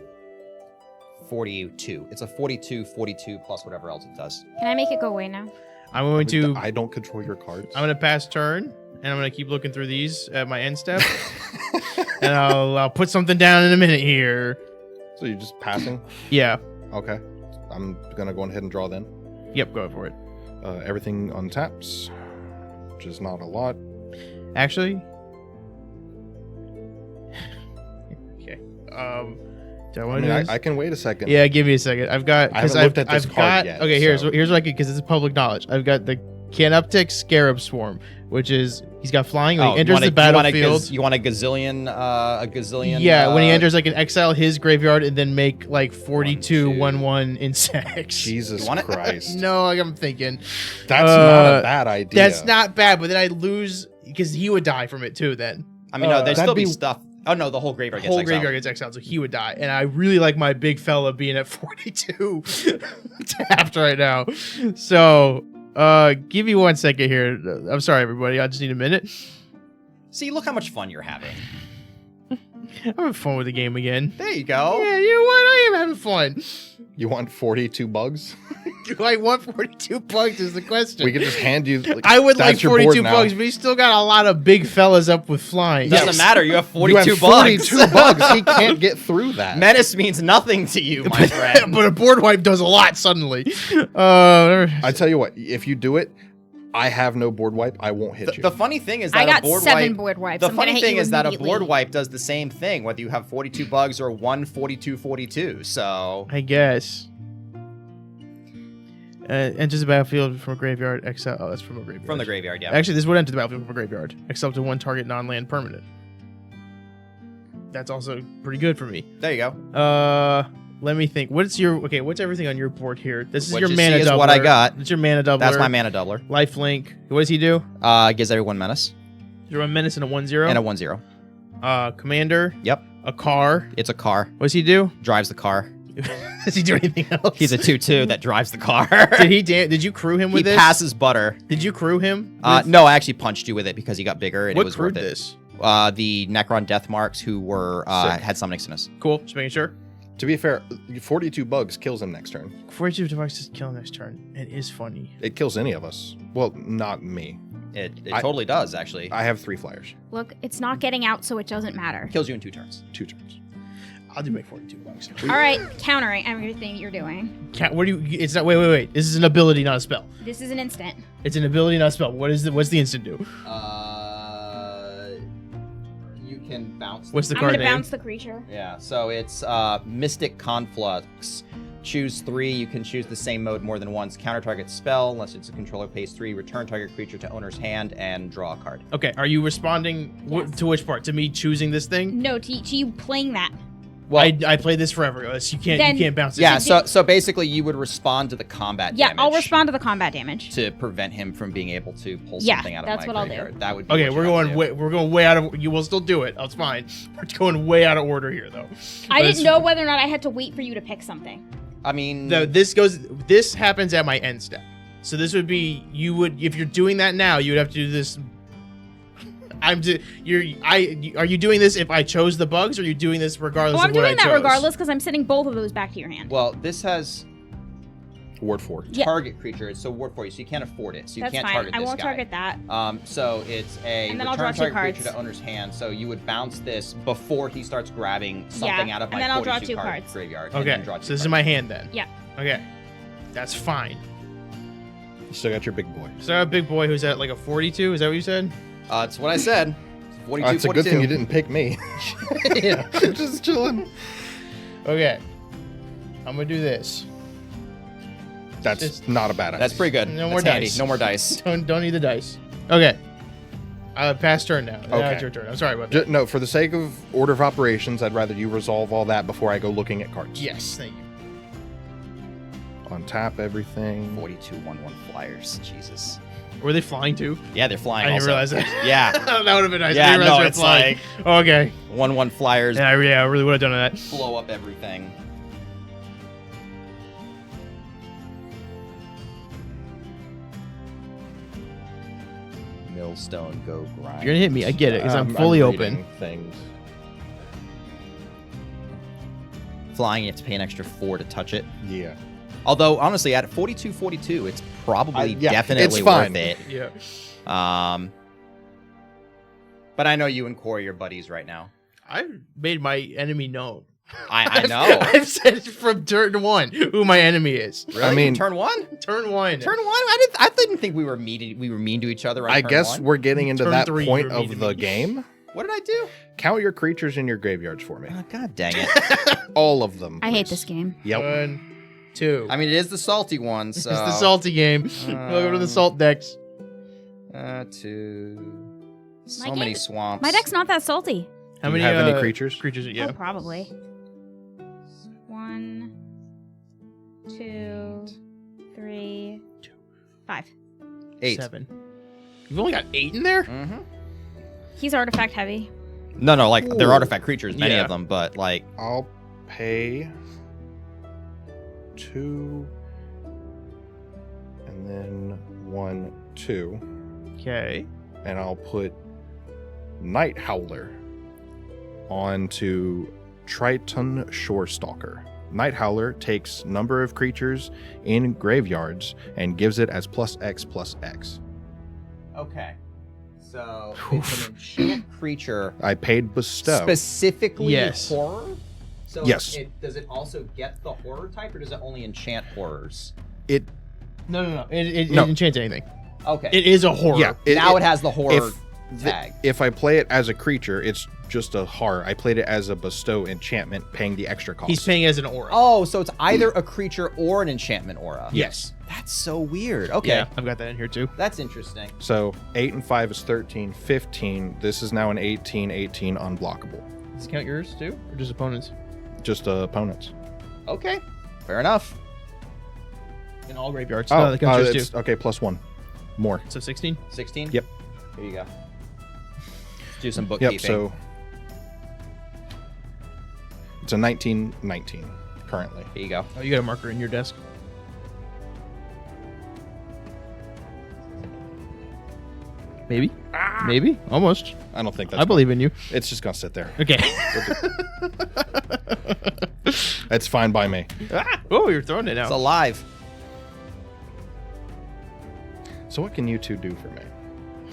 42. It's a 42/42 plus whatever else it does. Can I make it go away now? I'm going to. I don't control your cards. I'm going to pass turn, and I'm going to keep looking through these at my end step, and I'll put something down in a minute here. So you're just passing? Yeah. Okay. I'm gonna go ahead and draw then. Yep. Go for it. Everything untaps, which is not a lot. Actually. Okay. Do I I want mean, to do this? I can wait a second. Yeah, give me a second. I've got. I haven't 'cause looked at this I've card got, yet, Okay, here's so- here's what I because this is public knowledge. I've got the Canoptic Scarab Swarm, which is he's got flying when he enters the battlefield. You want a gazillion? Yeah, when he enters, I can exile his graveyard and then make like 42 1, 2. 1/1 insects. Jesus You want it? Christ. No, like I'm thinking That's not a bad idea. that's not bad, but then I lose because he would die from it too. Then I mean, no, there'd that'd still be be- stuff. Oh no, the whole the graveyard gets whole exiled. graveyard gets exiled, so he would die. And I really like my big fella being at 42 tapped right now. So, give me 1 second here. I'm sorry, everybody. I just need a minute. See, look how much fun you're having. I'm having fun with the game again. There you go. Yeah, you know what? I am having fun. You want 42 bugs? Do I want 42 bugs is the question. We could just hand you. Like, I would like that's your board 42 now. bugs, but he's still got a lot of big fellas up with flying. Doesn't matter. You have You 42 have bugs. 42 bugs. He can't get through that. Menace means nothing to you, my friend. But a board wipe does a lot suddenly. I tell you what, if you do it, I have no board wipe. I won't hit you. The funny thing is that I got a board 7 wipe. board wipes. The I'm gonna funny hit thing you is that a immediately. board wipe does the same thing, whether you have 42 bugs or 1/42/42. So I guess. Enters the battlefield from a graveyard. Exile. Oh, that's from a graveyard. from the graveyard, yeah. Actually, this would enter the battlefield from a graveyard. Except to one target non-land permanent. That's also pretty good for me. There you go. Let me think. What's everything on your board here? This is What your you mana see is doubler. what I got. It's your mana doubler. That's my mana doubler. Lifelink. What does he do? Gives everyone menace 0 menace and a 1/0. and a 1/0. Commander. Yep. A car. It's a car. What does he do? Drives the car. Does he do anything else? He's a 2/2 that drives the car. Did you crew him with He this? passes butter. Did you crew him? No, I actually punched you with it because he got bigger and What it was crewed worth it. this? The Necron Death Marks who were Sick. had summoning sickness. Cool. Just making sure. To be fair, 42 bugs kills him next turn. 42 devices kill next turn. It is funny. It kills any of us. Well, not me. It I- totally does actually. I have 3 flyers. Look, it's not getting out, so it doesn't matter. Kills you in 2 turns. 2 turns. I'll do make 42 bucks. All right, countering everything you're doing. What do you? It's not. Wait. This is an ability, not a spell. This is an instant. It's an ability, not a spell. What's the instant do? You can bounce. What's the I'm card gonna name? bounce the creature. Yeah, so it's Mystic Conflux. Choose 3. You can choose the same mode more than once. Counter target spell, unless it's a controller, pays 3. Return target creature to owner's hand and draw a card. Okay. Are you responding Yes. to which part? To me choosing this thing? No, to you playing that. Well, I play this forever. So you Then- can't bounce it. yeah, so basically you would respond to the combat Yeah, damage. I'll respond to the combat damage. to prevent him from being able to pull Yeah, something out of that's my what I'll do. graveyard. That would be Okay, what we're you have to going do. we're going way out of. You will still do it. That's fine. We're going way out of order here, though. I But didn't it's- know whether or not I had to wait for you to pick something. I mean, This happens at my end step. So this would be if you're doing that now, you would have to do this. Are you doing this if I chose the bugs, or are you doing this regardless Oh, I'm of what I doing chose? that regardless because I'm sending both of those back to your hand. well, this has Ward 4. Yeah. target creature. It's so ward for you, so you can't afford it. So you That's can't fine. target I this won't guy. target that. So it's a And then I'll return draw 2 target cards. creature to owner's hand. So you would bounce this before he starts grabbing something out of and my then I'll draw 42 2 card cards. graveyard. and Okay, then draw 2 so this is cards. my hand then. Yeah. Okay, that's fine. You still got your big boy. So I have a big boy who's at like a 42. Is that what you said? That's what I said. 42, It's a good thing you didn't pick me. Yeah. Just chilling. Okay, I'm gonna do this. That's Just- not a bad idea. That's pretty good. No more That's handy. dice. No more dice. Don't need the dice. Okay. Pass turn now. Now Okay. it's your turn. I'm sorry about that. No, for the sake of order of operations, I'd rather you resolve all that before I go looking at cards. Yes, thank you. Untap everything. 42 1/1 flyers. Jesus. Were they flying too? Yeah, they're flying. I didn't also. realize that. Yeah. that would have been nice. Yeah, I didn't realize no, they were it's flying. Okay. 1/1 flyers Yeah, I really would have done that. blow up everything. Millstone, go grind. You're gonna hit me. I get it because I'm fully reading open. Things. Flying, you have to pay an extra 4 to touch it. Yeah. Although, honestly, at 42, it's probably Yeah, definitely it's fine. worth it. Yeah. But I know you and Corey are buddies right now. I've made my enemy known. I know. I've said from turn 1 who my enemy is. Really? I mean- turn 1? Turn 1. Turn 1? I didn't think we were mean to each other on I turn guess 1. we're getting into Turn that 3, point you're mean of to the me. game. What did I do? Count your creatures in your graveyards for me. Oh, God dang it. All of them. I hate please. this game. Yep. 1, 2. I mean, it is the salty one, so... It's the salty game. Welcome to the salt decks. 2... So My many game- swamps. My deck's not that salty. How Do you many have any creatures? Creatures, yeah. Oh, probably. 1, 2, 3, 5. 8. 7. You've only got 8 in there? Mm-hmm. He's artifact heavy. No, like, they're Ooh. artifact creatures, many Yeah. of them, but, like... I'll pay 2 and then 1, 2. Okay. And I'll put Night Howler onto Triton Shorestalker. Night Howler takes number of creatures in graveyards and gives it as +X/+X. Okay. So, it's an enchant creature, I paid bestow. specifically Yes. horror? So Yes. Does it also get the horror type, or does it only enchant horrors? It No. It No. enchants anything. Okay. It is a horror. yeah. now it has the horror if tag. if I play it as a creature, it's just a horror. I played it as a bestow enchantment, paying the extra cost. He's paying as an aura. Oh, so it's either a creature or an enchantment aura. Yes. That's so weird. Okay. Yeah, I've got that in here too. That's interesting. So 8 and 5 is 13, 15. This is now an 18, 18 unblockable. Does it count yours too? Or just opponents? Just opponents. Okay. Fair enough. In all graveyards. No, that counts yours it's, too. okay, +1. More. So 16? 16? Yep. Here you go. Let's do some bookkeeping. Yep, so it's a 19, 19. currently. Here you go. Oh, you got a marker in your desk. Maybe. Maybe. Almost. I don't think that's. I believe in you. It's just gonna sit there. Okay. It's fine by me. Oh, you're throwing it It's out. alive. So what can you two do for me?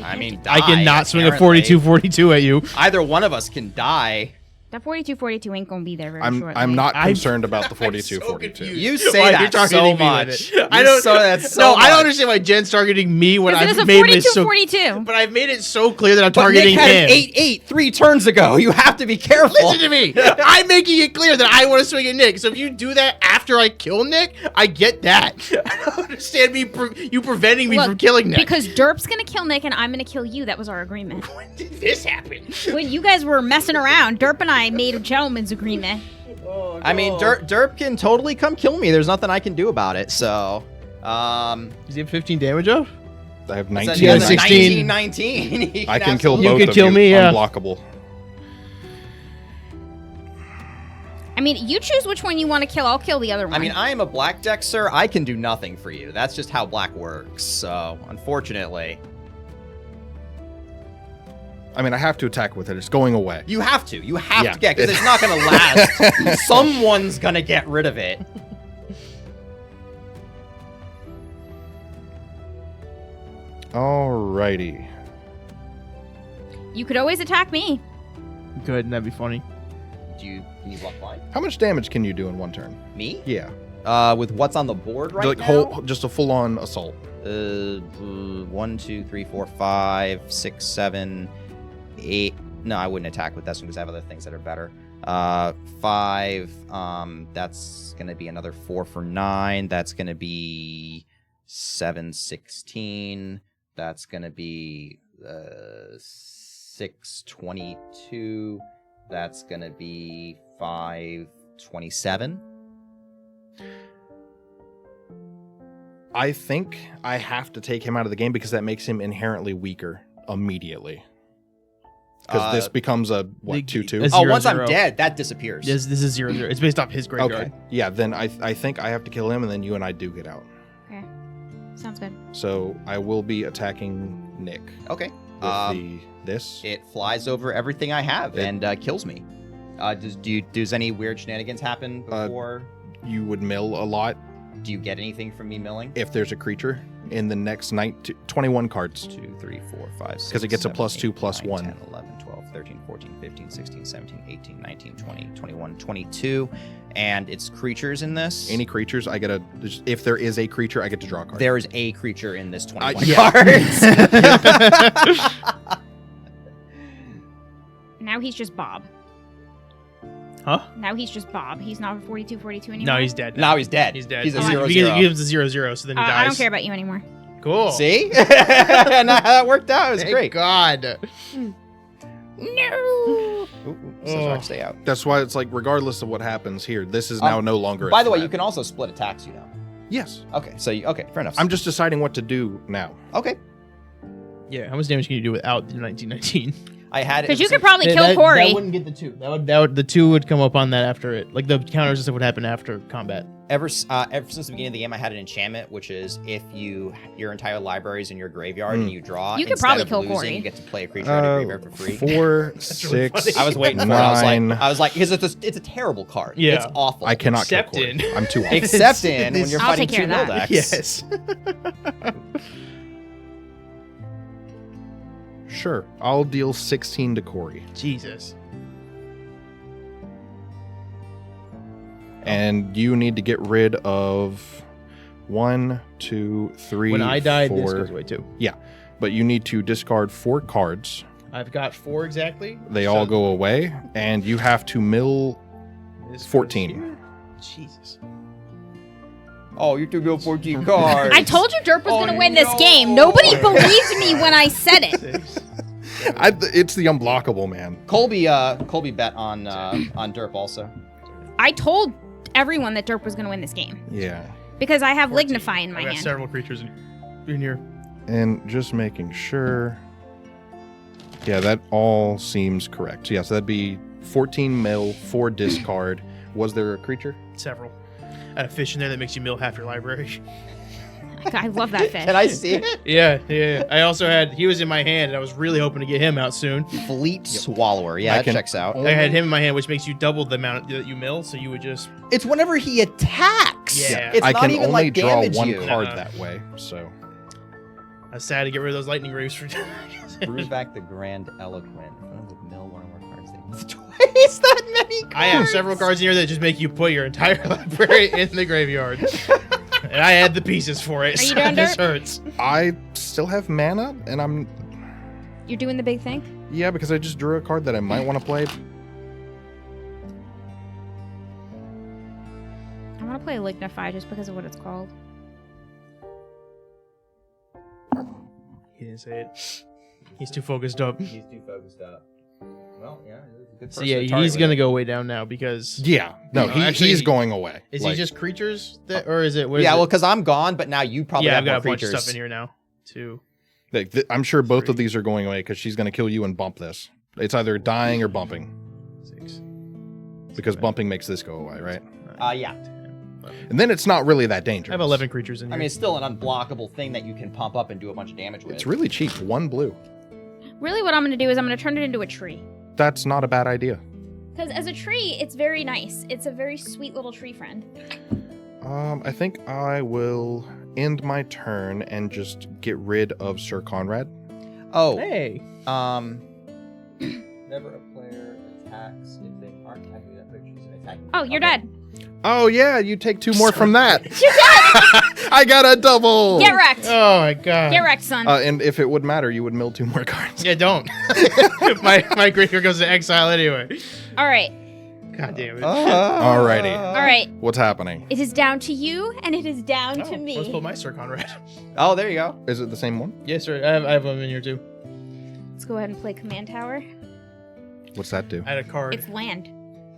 I mean, I die, cannot swing a apparently. 42-42 at you. Either one of us can die. That 42-42 ain't gonna be there very I'm shortly. not I'm- concerned about the I'm so 42-42. confused. You say Why that you're targeting so me with much. it. I don't. That's so no, I much. don't understand why Jen's targeting me when Because it I've is a made it so. 42-42. But I've made it so clear that I'm But targeting Nick had him. an 8-8 3 turns ago. You have to be careful. Listen to me. I'm making it clear that I want to swing at Nick. So if you do that after I kill Nick, I get that. I don't understand you preventing me Look, from killing Nick. Because Derp's gonna kill Nick and I'm gonna kill you. That was our agreement. When did this happen? When you guys were messing around, Derp and I made a gentleman's agreement. I mean, Derp can totally come kill me. There's nothing I can do about it. So, Does he have 15 damage off? I have he 19. Yeah, has a 16. 19. I can kill You both could of kill you. me, yeah. Unblockable. I mean, you choose which one you want to kill. I'll kill the other one. I mean, I am a black deck, sir. I can do nothing for you. That's just how black works. So, unfortunately, I mean, I have to attack with it. It's going away. you have to. You have Yeah. to get because it's not going to last. Someone's going to get rid of it. Alrighty. you could always attack me. Good, and that'd be funny. Can you block line? How much damage can you do in one turn? Me? Yeah. With what's on the board right Like now? just a full-on assault. 1, 2, 3, 4, 5, 6, 7, 8. No, I wouldn't attack with this one because I have other things that are better. 5. That's gonna be another 4 for 9. That's gonna be 7, 16. That's gonna be 6, 22. That's gonna be 5, 27. I think I have to take him out of the game because that makes him inherently weaker immediately. Because this becomes a, what, the- 2-2? as- Oh, Zero, once I'm zero. dead, that disappears. This is 0-0. It's based off his graveyard. Okay. Yeah, then I think I have to kill him, and then you and I do get out. Okay. Sounds good. So I will be attacking Nick Okay. with this. It flies over everything I have It- and kills me. Does any weird shenanigans happen before? You would mill a lot Do you get anything from me milling? if there's a creature in the next 21 cards. 2, 3, 4, 5, 6, 'Cause it gets a 7, +2, 8, +1. 9, 10, 11, 12, 13, 14, 15, 16, 17, 18, 19, 20, 21, 22. And it's creatures in this. Any creatures, I get if there is a creature, I get to draw a card. There is a creature in this 21 yeah. cards. Now he's just Bob. Huh? Now he's just Bob. He's not a 42-42 anymore. No, he's dead. Now he's dead. He's dead. He's a Oh, 0, He 0. gives a 0-0, so then he dies. I don't care about you anymore. Cool. See? And that worked out. It was Thank great. God. No. Ooh, Szarekh, stay out. That's why it's like, regardless of what happens here, this is now no longer. By a the way, threat. you can also split attacks, you know. Yes, Okay, so okay, fair enough. I'm just deciding what to do now. okay. Yeah, how much damage can you do without the 1919? I had Because you could probably kill Corey. That wouldn't get the 2. That would the 2 would come up on that after it. Like the counters and stuff would happen after combat. ever since the beginning of the game, I had an enchantment, which is if your entire library is in your graveyard and you draw, You could instead probably of kill losing, Corey. you get to play a creature out of your graveyard for free. 4, really 6. funny. I was waiting for it. 9. I was like, because it's a terrible card. Yeah. It's awful. I cannot kill Except Corey. in- I'm too off. Except in when you're I'll fighting take care two of mill that. decks. Yes. Sure, I'll deal 16 to Corey, Jesus. and you need to get rid of 1, 2, 3. When I die, 4. this goes away too. But you need to discard 4 cards. I've got 4 exactly. They So all go away, and you have to mill. this goes 14. here. Jesus. Oh, you took go 14 cards. I told you Derp was Oh, going to win this no. game. Nobody believed me when I said it. 6. It's the unblockable, man. Colby bet on Derp also. I told everyone that Derp was going to win this game Yeah, because I have 14. Lignify in my I've got hand. several creatures in here. and just making sure. Yeah, that all seems correct. Yeah, so that'd be 14 mill, 4 discard, Was there a creature? Several. I had a fish in there that makes you mill half your library. I love that fish. Can I see it? Yeah. I also he was in my hand, and I was really hoping to get him out soon. Fleet Swallower. Yeah, I that can checks out. I had him in my hand, which makes you double the amount that you mill, so you would just... It's whenever he attacks. Yeah. It's I not can even only like draw damage one you. card Nuh-uh. that way, so. I was sad to get rid of those lightning greaves for... Brew back the Grand Eloquent. Mill one or more cards. Twice that many cards. I have several cards in here that just make you put your entire library in the graveyard. And I had the pieces for it. Are you so done, this Derp? hurts. I still have mana, and You're doing the big thing? yeah, because I just drew a card that I might want to play. I want to play Lignify just because of what it's called. He didn't say it. He's too focused up. He's too focused up. Well, yeah, it's a good So person yeah, to target he's with gonna it. go way down now because... Yeah, no, No, actually, he's going away. Is Like, he just creatures that, or is it? What is Yeah, it? well, because I'm gone, but now you probably yeah, have I've got more a bunch creatures. of stuff in here now too. I'm sure both of 3. these are going away because she's going to kill you and bump this. It's either dying or bumping, 6. because bumping makes this go away, right? Yeah. And then it's not really that dangerous. I have 11 creatures in here. I mean, it's still an unblockable thing that you can pump up and do a bunch of damage with. It's really cheap. 1 blue. Really, what I'm going to do is I'm going to turn it into a tree. That's not a bad idea. Because as a tree, it's very nice. It's a very sweet little tree friend. I think I will end my turn and just get rid of Sir Conrad. Oh, hey, Never a player attacks if they aren't attacking that creature's attacking. Oh, you're dead. Oh yeah, you take 2 more from that. I got a double. Get wrecked. oh my god, Get wrecked, son. And if it would matter, you would mill 2 more cards. Yeah, don't. my graveyard goes to exile anyway. All right. God damn it. Alrighty. All right. What's happening? It is down to you, and it is down to Let's me. pull my Sir Conrad. Oh, there you go. Is it the same one? Yes, sir. I have them in here too. Let's go ahead and play Command Tower. What's that do? I had a card. It's land.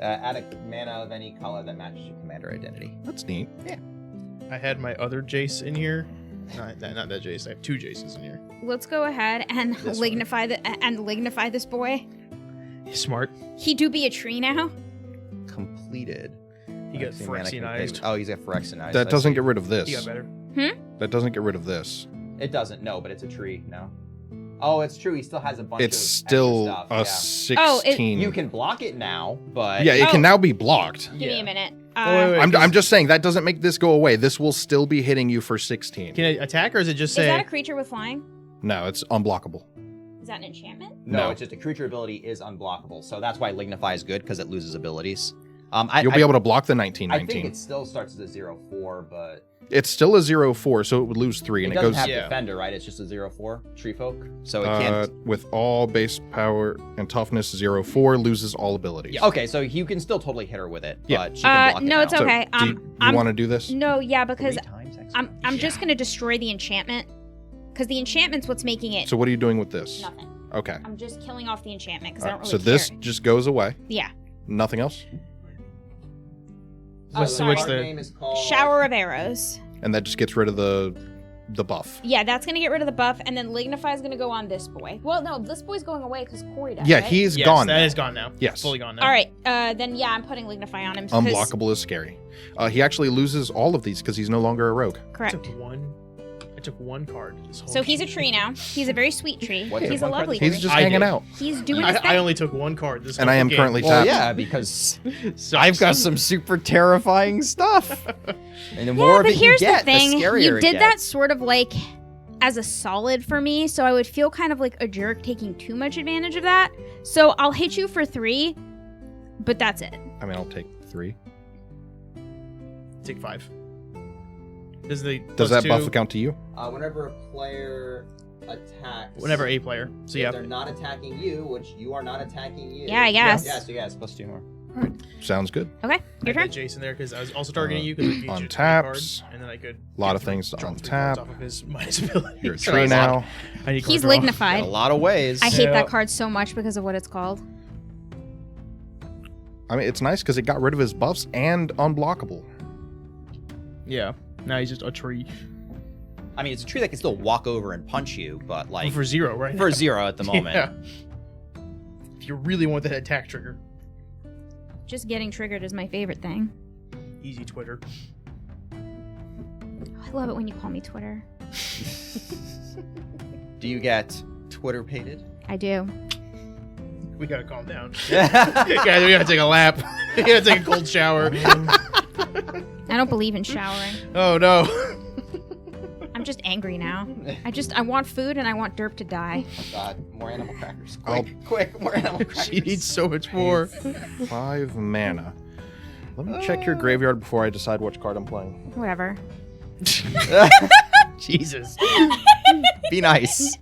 Add a mana of any color that matches your commander identity. That's neat. I had my other Jace in here. Not that Jace. I have 2 Jaces in here. Let's go ahead and This one. lignify this boy. He's smart. He do be a tree now. Completed. He got Let's see, mana Phyrexianized. Oh, he's got Phyrexianized. That doesn't get rid of this. He got better. That doesn't get rid of this. It doesn't. No, but it's a tree. No. Oh, it's true. He still has a bunch It's of still extra a stuff. Oh, it- 16. You can block it now, but Yeah, it Oh. can now be blocked. Give me a minute. wait. I'm just saying that doesn't make this go away. This will still be hitting you for 16. Can I attack or is it just Is say? that a creature with flying? No, it's unblockable. Is that an enchantment? no, No. it's just a creature ability is unblockable. So that's why Lignify is good because it loses abilities. You'll be able to block the I think 1919. it still starts as a 0/4, but It's still a 0/4, so it would lose 3, it and it doesn't goes have Yeah. Defender, right? It's just a 0/4 Tree Folk, so it can't. with all base power and toughness 0/4, loses all abilities. Okay, so you can still totally hit her with it, Yeah. but she can block no, it it's now. So, okay. do you want to do this? No, yeah, because 3 times extra. I'm just gonna destroy the enchantment. Because the enchantment's what's making it So what are you doing with this? nothing. Okay. I'm just killing off the enchantment because I don't really So this care. just goes away. Yeah. Nothing else? So the what's card the? name is called Shower of arrows. And that just gets rid of the buff. Yeah, that's gonna get rid of the buff, and then Lignify is gonna go on this boy. Well, no, this boy's going away because Corey died. Yeah, right? he's Yes, gone. That now. is gone now. Yes. Fully gone now. All right, then yeah, I'm putting Lignify on him. 'cause- Unblockable is scary. He actually loses all of these because he's no longer a rogue. I Correct. took one card. This whole So he's a game. tree now. He's a very sweet tree. What's He's it, a one card lovely this tree. He's just I hanging did. out. He's doing his I thing. only took one card. This And I am whole currently game. Well, tapped. yeah, because Sucks. I've got some super terrifying stuff, and the Yeah, more of but it here's you get, the thing. scarier You it did that gets. sort of like as a solid for me, so I would feel kind of like a jerk taking too much advantage of that. So I'll hit you for 3, but that's it. I mean, I'll take 3. Take 5. Does the Does that +2 buff count to you? Whenever a player attacks, Whenever a player. So yeah. if they're not attacking you, which you are not attacking you. Yeah, I guess. Yes, yes, +2 more. Sounds good. Okay, I your had turn. Jason there because I was also targeting you because untaps. and then I could Lot get of things to draw 3 cards untap. off of his minus ability. You're a So tree I now. need card He's draw. In lignified. a lot of ways. I hate Yeah. that card so much because of what it's called. I mean, it's nice because it got rid of his buffs and unblockable. Yeah. Now he's just a tree. I mean, it's a tree that can still walk over and punch you, but like For 0, right? for 0 at the moment. Yeah. If you really want that attack trigger. Just getting triggered is my favorite thing. Easy Twitter. I love it when you call me Twitter. Do you get Twitter pated? I do. We gotta calm down. Guys, we gotta take a lap. We gotta take a cold shower. I don't believe in showering. Oh no. I'm just angry now. I want food and I want Derp to die. Oh God, more animal crackers. I'll- Quick, more animal crackers. She needs so much more. 5 mana. Let me check your graveyard before I decide which card I'm playing. Whatever. Jesus. Be nice.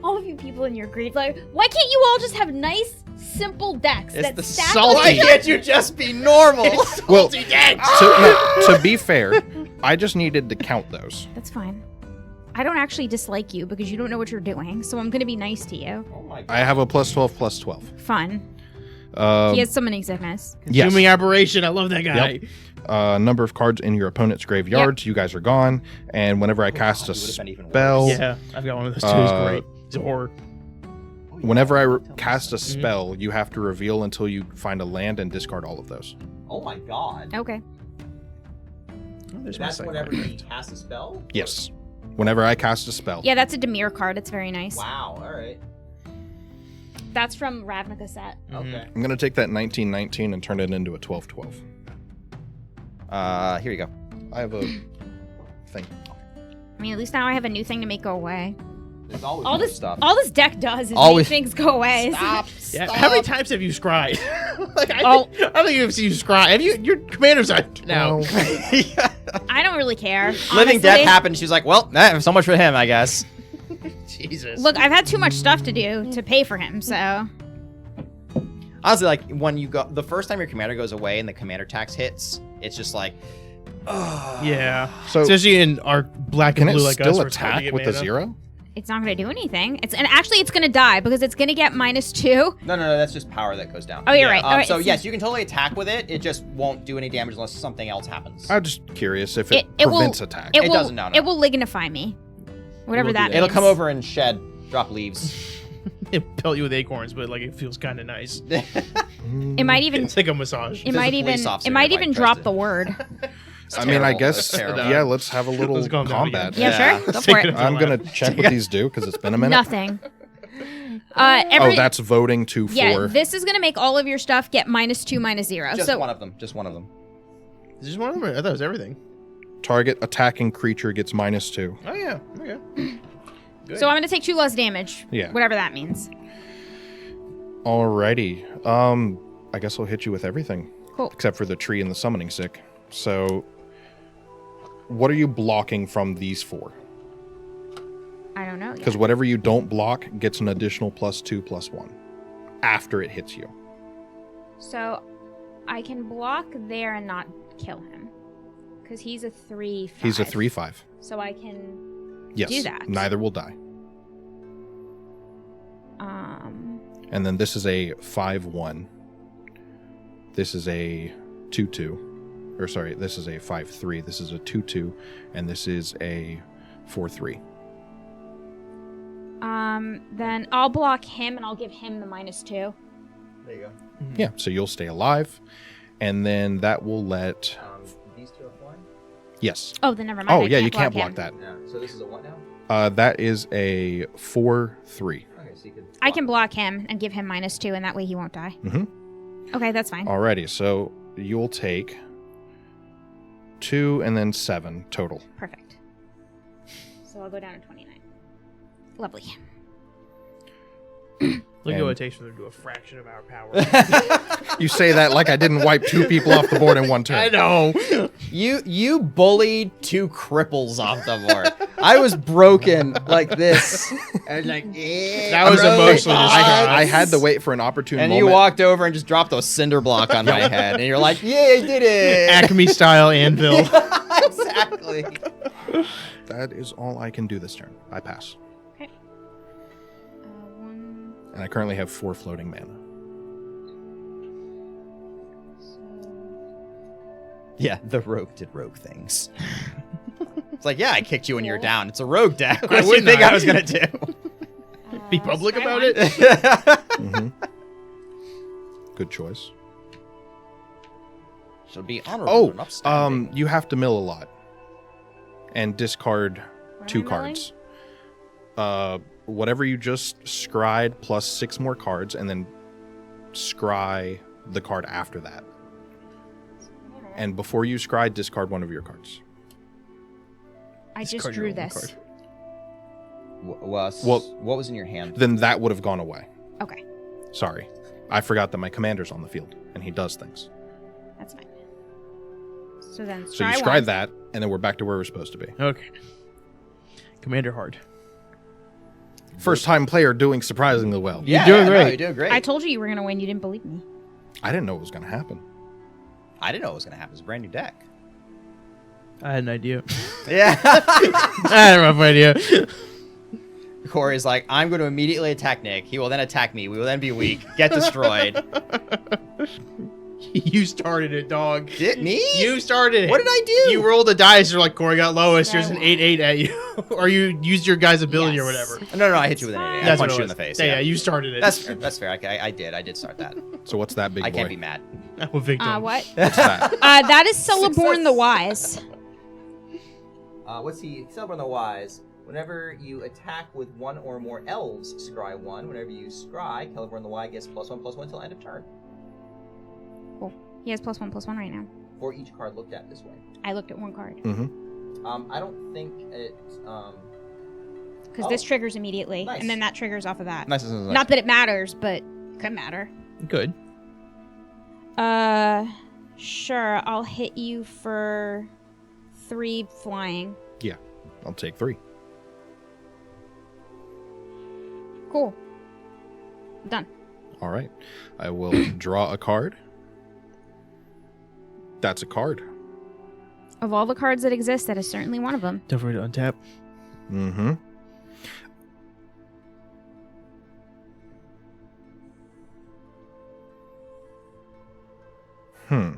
All of you people in your grave, like, why can't you all just have nice, simple decks It's that the stack salty- Why can't you just be normal? Well, to be fair, I just needed to count those. That's fine. I don't actually dislike you because you don't know what you're doing, so I'm gonna be nice to you. Oh my God. I have a +12/+12. Fun. Um, He has summoning sickness. Consuming aberration. I love that guy. Number of cards in your opponent's graveyards. You guys are gone. And whenever I cast a it would've been even spell, Yeah, I've got one of those too. It's great. It's a horror. whenever I cast a spell, you have to reveal until you find a land and discard all of those. Oh my God. Okay. Oh, there's my That's second whenever one. you cast a spell? Yes. Whenever I cast a spell. Yeah, that's a Demir card. It's very nice. Wow, alright. That's from Ravnica set. Okay. I'm going to take that 1919 and turn it into a 1212. Here you go. I have a thing. I mean, at least now I have a new thing to make go away. There's always All more this stuff. all this deck does is Always- make things go away. Stop. Yeah. Stop. How many times have you scryed? Like I Oh. don't think you've seen you scry. Have you? Your commander's out now. Well, I don't really care. Living honestly. death happened. She was like, well, so much for him, I guess. Jesus. Look, I've had too much stuff to do to pay for him, so Honestly, like, when you go, the first time your commander goes away and the commander tax hits, it's just like, ugh. Yeah. So Especially in our black can and it blue like us. still where it's hard to attack get with a mana. 0? it's not gonna do anything. Actually it's gonna die because it's gonna get -2. No, that's just power that goes down. Oh, you're Yeah, right. All right. So, it's- yes, you can totally attack with it. It just won't do any damage unless something else happens. I'm just curious if it, It will- prevents attack. It doesn't, no. It will lignify me. Whatever will do that that. means. It'll come over and shed, drop leaves. It pelt you with acorns, but like it feels kind of nice. It might even It's like a massage. it might a police even officer it might nearby even tries drop to- the word. I mean, I terrible. guess, That's terrible. yeah, let's have a little Let's calm down combat. again. Yeah, Yeah. sure. Go Take for it it. to I'm the going left. to check what these do because it's been a minute. Nothing. Every, Oh, that's voting 2 4. yeah, this is gonna make all of your stuff get -2, -0. Just so one of them. Just one of them. Is this one of them? I thought it was everything. Target attacking creature gets -2. Oh yeah. Okay. Good. so I'm gonna take 2 less damage. Yeah. Whatever that means. Alrighty. I guess I'll hit you with everything. Cool. Except for the tree and the summoning sick. So, what are you blocking from these 4? I don't know yet. Because whatever you don't block gets an additional +2/+1 after it hits you. So I can block there and not kill him. Because he's a 3/5. He's a 3/5. So I can Yes. do that. Neither will die. And then this is a 5/1. This is a 2/2. Or sorry, this is a 5/3. This is a 2/2. And this is a 4/3. then I'll block him and I'll give him the -2. There you go. Yeah, so you'll stay alive. And then that will let... These two are flying? Yes. Oh, then never mind. Oh, I yeah, you can't him. block that. Yeah. So this is a what now? That is a 4/3. Okay, so you can. I can block him and give him -2, and that way he won't die. Mhm. Okay, that's fine. Alrighty, so you'll take 2 and then 7 total. Perfect. So I'll go down to 29. Lovely. Look at And- what it takes for them to do a fraction of our power. You say that like I didn't wipe 2 people off the board in one turn. I know. You bullied 2 cripples off the board. I was broken like this. I was like, That was emotionally I had to wait for an opportune And moment. you walked over and just dropped a cinder block on my head, and you're like, "Yeah, I did it!" Acme style anvil. Exactly. That is all I can do this turn. I pass. One. And I currently have 4 floating mana. Yeah, the rogue did rogue things. It's like, yeah, I kicked you when you were down. It's a rogue deck. What do you wouldn't think I? I was gonna do? Be public Scry about one. it. hmm Good choice. Should be honorable and Oh, upstanding. you have to mill a lot. And discard What am 2 I milling? cards. Whatever you just scryed plus 6 more cards, and then scry the card after that. And before you scry, discard one of your cards. I just Discard your drew only this. card. What was in your hand? Then that would have gone away. Okay, Sorry. I forgot that my commander's on the field, and he does things. that's fine. So then, So you scry scryed one. that, and then we're back to where we're supposed to be. Okay. Commander hard. First time player doing surprisingly well. Yeah, doing no, great. you're doing great. I told you you were gonna win. You didn't believe me. I didn't know it was going to happen. I didn't know what was going to happen. It's a brand new deck. I had an idea. Yeah. I had a rough idea. Corey's like, I'm going to immediately attack Nick. He will then attack me. We will then be weak. Get destroyed. You started it, dog. Did me? You started it. What did I do? You rolled a dice. You're like, Corey got lowest. Here's an I 8/8 at you. Or you used your guy's ability or Yes. whatever. No, I hit you with an 8. I That's what punched it you in was. the face. Yeah, you started it. That's fair. That's fair. I did start that. So what's that big I boy? can't be mad. I'm a victim. What? What's that? That is Celeborn the Wise. What's he? Celeborn the Wise. Whenever you attack with one or more elves, scry 1. Whenever you scry, Celeborn the Wise gets +1/+1 till end of turn. He has +1/+1 right now. For each card looked at this way. I looked at one card Mm-hmm. I don't think it. because this triggers immediately, Nice. and then that triggers off of that. Nice. Not that it matters, but could matter. Good. Sure. I'll hit you for 3 flying. Yeah, I'll take 3. Cool. Done. All right. I will draw a card. That's a card. Of all the cards that exist, that is certainly one of them. Don't forget to untap. Mm-hmm. Hmm.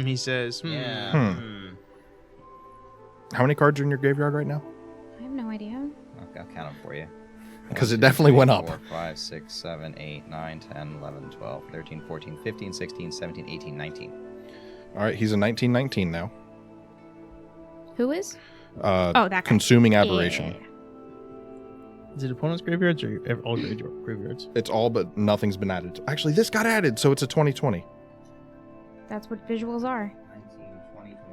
He says. Yeah. How many cards are in your graveyard right now? I have no idea. Okay, I'll count them for you. Because it definitely went up. 4, 5, 6, 7, 8, 9, 10, 11, 12, 13, 14, 15, 16, 17, 18, 19. All right, he's a 1919 now. Who is? Oh, that guy. Consuming Aberration. Yeah. Is it opponent's graveyards or all graveyards? It's all but nothing's been added. Actually, this got added, so it's a 2020. That's what visuals are.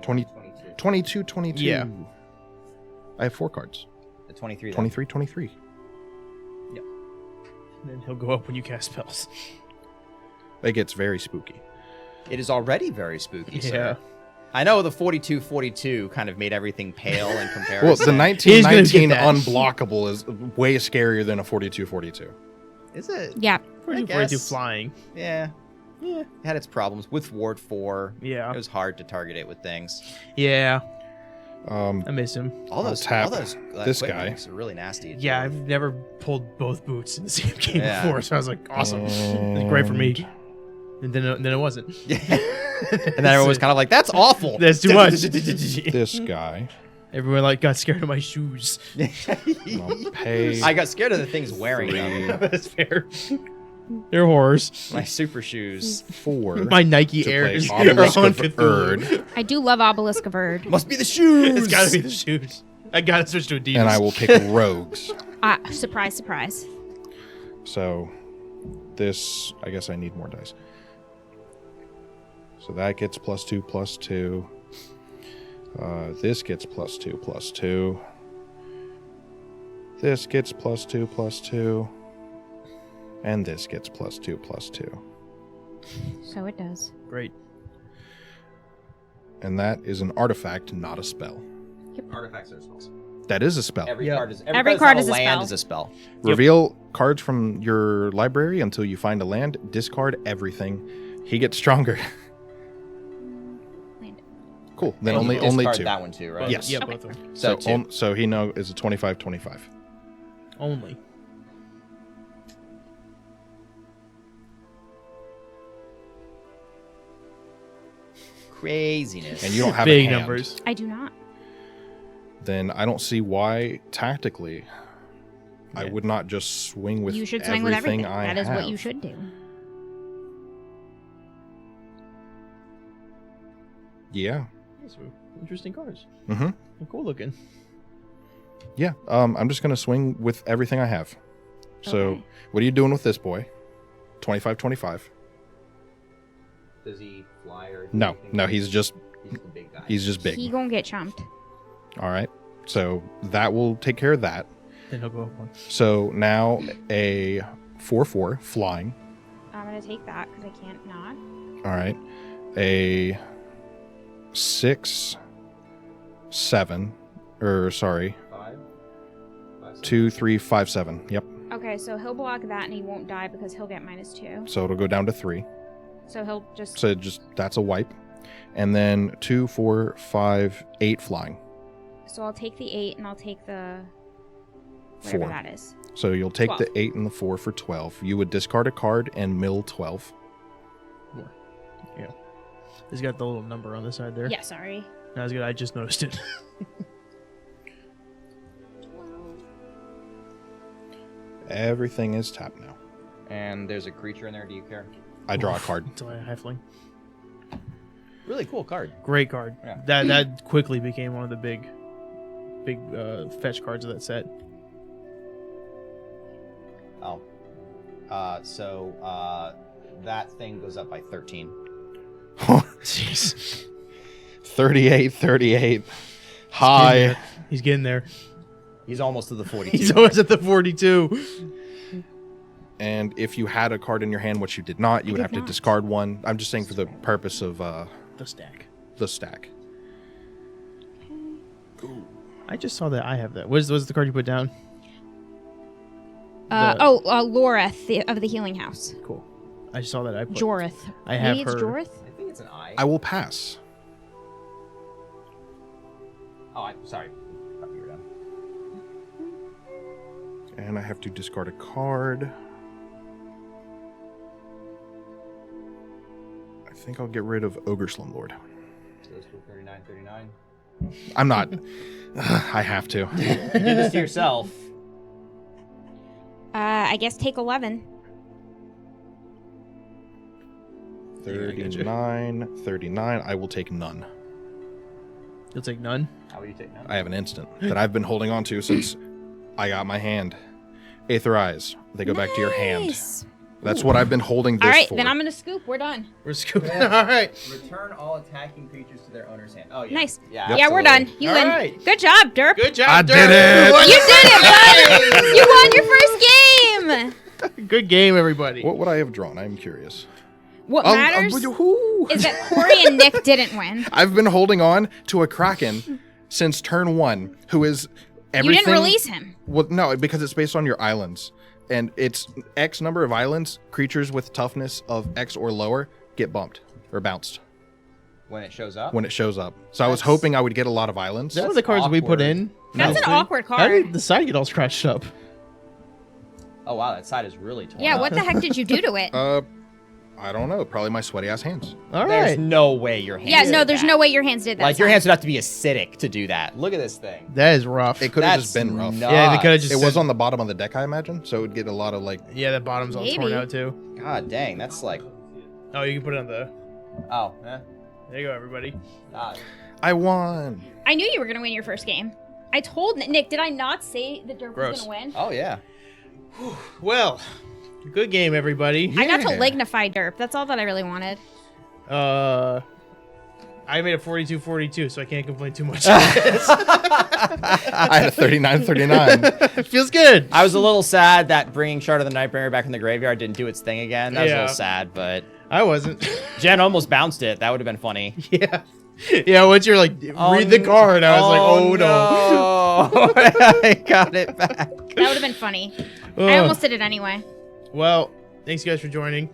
19, 20, 22, 22. Yeah. I have 4 cards. The 23. 23, 23. And then he'll go up when you cast spells. It gets very spooky. It is already very spooky, Yeah. sir. I know the 42-42 kind of made everything pale in comparison. Well, the He's gonna 1919 get that. unblockable is way scarier than a 42-42. Is it? Yeah. 42 guess. flying. Yeah. Yeah. It had its problems with Ward 4. Yeah. It was hard to target it with things. Yeah. I I miss him. All those, tap all those this equipment guy. mechs are really nasty. Yeah, I've never pulled both boots in the same game Yeah. before, so I was like, awesome. It's great for me. And then it wasn't. Yeah. And then everyone was kind of like, that's awful. That's too much. this guy. Everyone got scared of my shoes. I'll pay. I got scared of the things wearing them. That's fair. They're horrors. My super shoes. 4. My Nike to Airs play are Obelisk on of Cthulhu. Erd, I do love Obelisk of Erd. Must be the shoes. It's gotta be the shoes. I gotta switch to Adidas. and I will pick rogues. Surprise, surprise. So this, I guess I need more dice. So that gets +2/+2. This gets +2/+2. This gets +2/+2. And this gets +2/+2. So it does. Great. And that is an artifact, not a spell. Artifacts are spells. That is a spell. Every Yep. card is Every card on is a land spell. is a spell. Reveal cards from your library until you find a land. Discard everything. He gets stronger. Land. Cool. Then And you only discard 2. that one too, right? Yes. Yeah, Okay. both of them. So, two. So he is a 25/25. Only. Craziness. And you don't have Big a hand. numbers. I do not. Then I don't see why tactically I would not just swing with You should swing with everything. I That is what you have. should do. Yeah. Those were interesting cards. Mm-hmm. They're cool looking. Yeah. I'm just gonna swing with everything I have. So, Okay. what are you doing with this boy? 25. Does he fly or? No, he's just He's the big guy. he's just big. He gonna get chumped. All right. So that will take care of that. Then he'll go up one. So now a 4/4 flying. I'm gonna take that because I can't not. All right. A 6, 7, or sorry, 5? 2, 3, 5, 7. Yep. Okay, so he'll block that and he won't die because he'll get -2. So it'll go down to 3. So he'll just. So that's a wipe. And then 2, 4, 5, 8 flying. So I'll take the 8 and I'll take the. Whatever 4. that is. So you'll take 12. the 8 and the 4 for 12. You would discard a card and mill 12. Yeah. He's got the little number on the side there. Yeah, sorry. That was good. I just noticed it. Everything is tapped now. And there's a creature in there. Do you care? I draw a card. It's a halfling. Really cool card. Great card. Yeah. That quickly became one of the big fetch cards of that set. Oh. So that thing goes up by 13. Jeez. 38. High. He's getting there. He's almost to the 42. He's always at the 42. And if you had a card in your hand, which you did not, you would did have to not. discard one. I'm just saying for the purpose of The stack. the stack. I just saw that. I have that. What's the card you put down? Laura of the Healing House. Cool. I just saw that. I put. Jorith. I have Maybe it's her. Jorith? I think it's an I. I will pass. Oh, I'm sorry. I thought you were done. And I have to discard a card. I think I'll get rid of Ogre Slumlord. So let's go 39. I'm not. I have to. You did this to yourself. I guess take 11. 39. I will take none. You'll take none. How will you take none? I have an instant that I've been holding on to since I got my hand. Aether Eyes. They go back to your hand. Nice. That's what I've been holding this All right, for. then I'm gonna scoop. We're done. We're scooping. All right. Return all attacking creatures to their owner's hand. Oh, yeah. Nice. Yeah, Yeah, we're done. absolutely. You All win. right. Good job, Derp. Good job, I Derp. did it. You did it, bud. You won your first game. Good game, everybody. What would I have drawn? I'm curious. What matters Whoo. is that Corey and Nick didn't win. I've been holding on to a Kraken since turn 1, who is everything. You didn't release him. Well, no, because it's based on your islands. And it's X number of islands, creatures with toughness of X or lower get bumped or bounced When it shows up? when it shows up. So I was That's- hoping I would get a lot of islands. Is that one of the cards we put awkward. in? That's an Honestly? awkward How did card. the side get all scratched up? Oh, wow. That side is really torn Yeah, up. what the heck did you do to it? I don't know. Probably my sweaty ass hands. All There's right. no way your hands Yeah, did no, there's that. no way your hands did that. Like, your son. hands would have to be acidic to do that. Look at this thing. That is rough. It could have That's just been rough. nuts. Yeah, they could have just. It was said- on the bottom of the deck, I imagine. So it would get a lot of like. Yeah, the bottom's all torn Maybe. out too. God dang. That's like... Oh, you can put it on the. Oh, eh. There you go, everybody. God. I won. I knew you were gonna win your first game. I told Nick. Did I not say that Derp Gross. was gonna win? Oh, yeah. Well, good game, everybody. I got to Yeah. lignify Derp. That's all that I really wanted. I made a 42-42, so I can't complain too much. I had a 39-39. Feels good. I was a little sad that bringing Shard of the Nightbringer back from the graveyard didn't do its thing again. That was a Yeah. little sad, but I wasn't. Jen almost bounced it. That would have been funny. Yeah. Yeah, once you're like, read the card, I was like, oh no. I got it back. That would have been funny. I Ugh. almost did it anyway. Well, thanks guys for joining.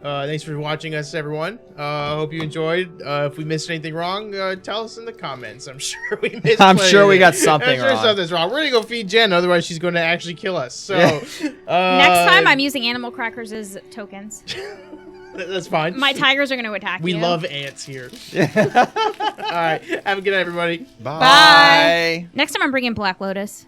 Thanks for watching us, everyone. Hope you enjoyed. If we missed anything wrong, tell us in the comments. I'm sure we missed. I'm plenty. sure we got something I'm sure wrong. something's wrong. We're gonna go feed Jen, otherwise she's going to actually kill us. So Next time, I'm using animal crackers as tokens. that's fine. My tigers are going to attack we you. love ants here. All right, have a good night, everybody. Bye. Bye. Next time, I'm bringing Black Lotus.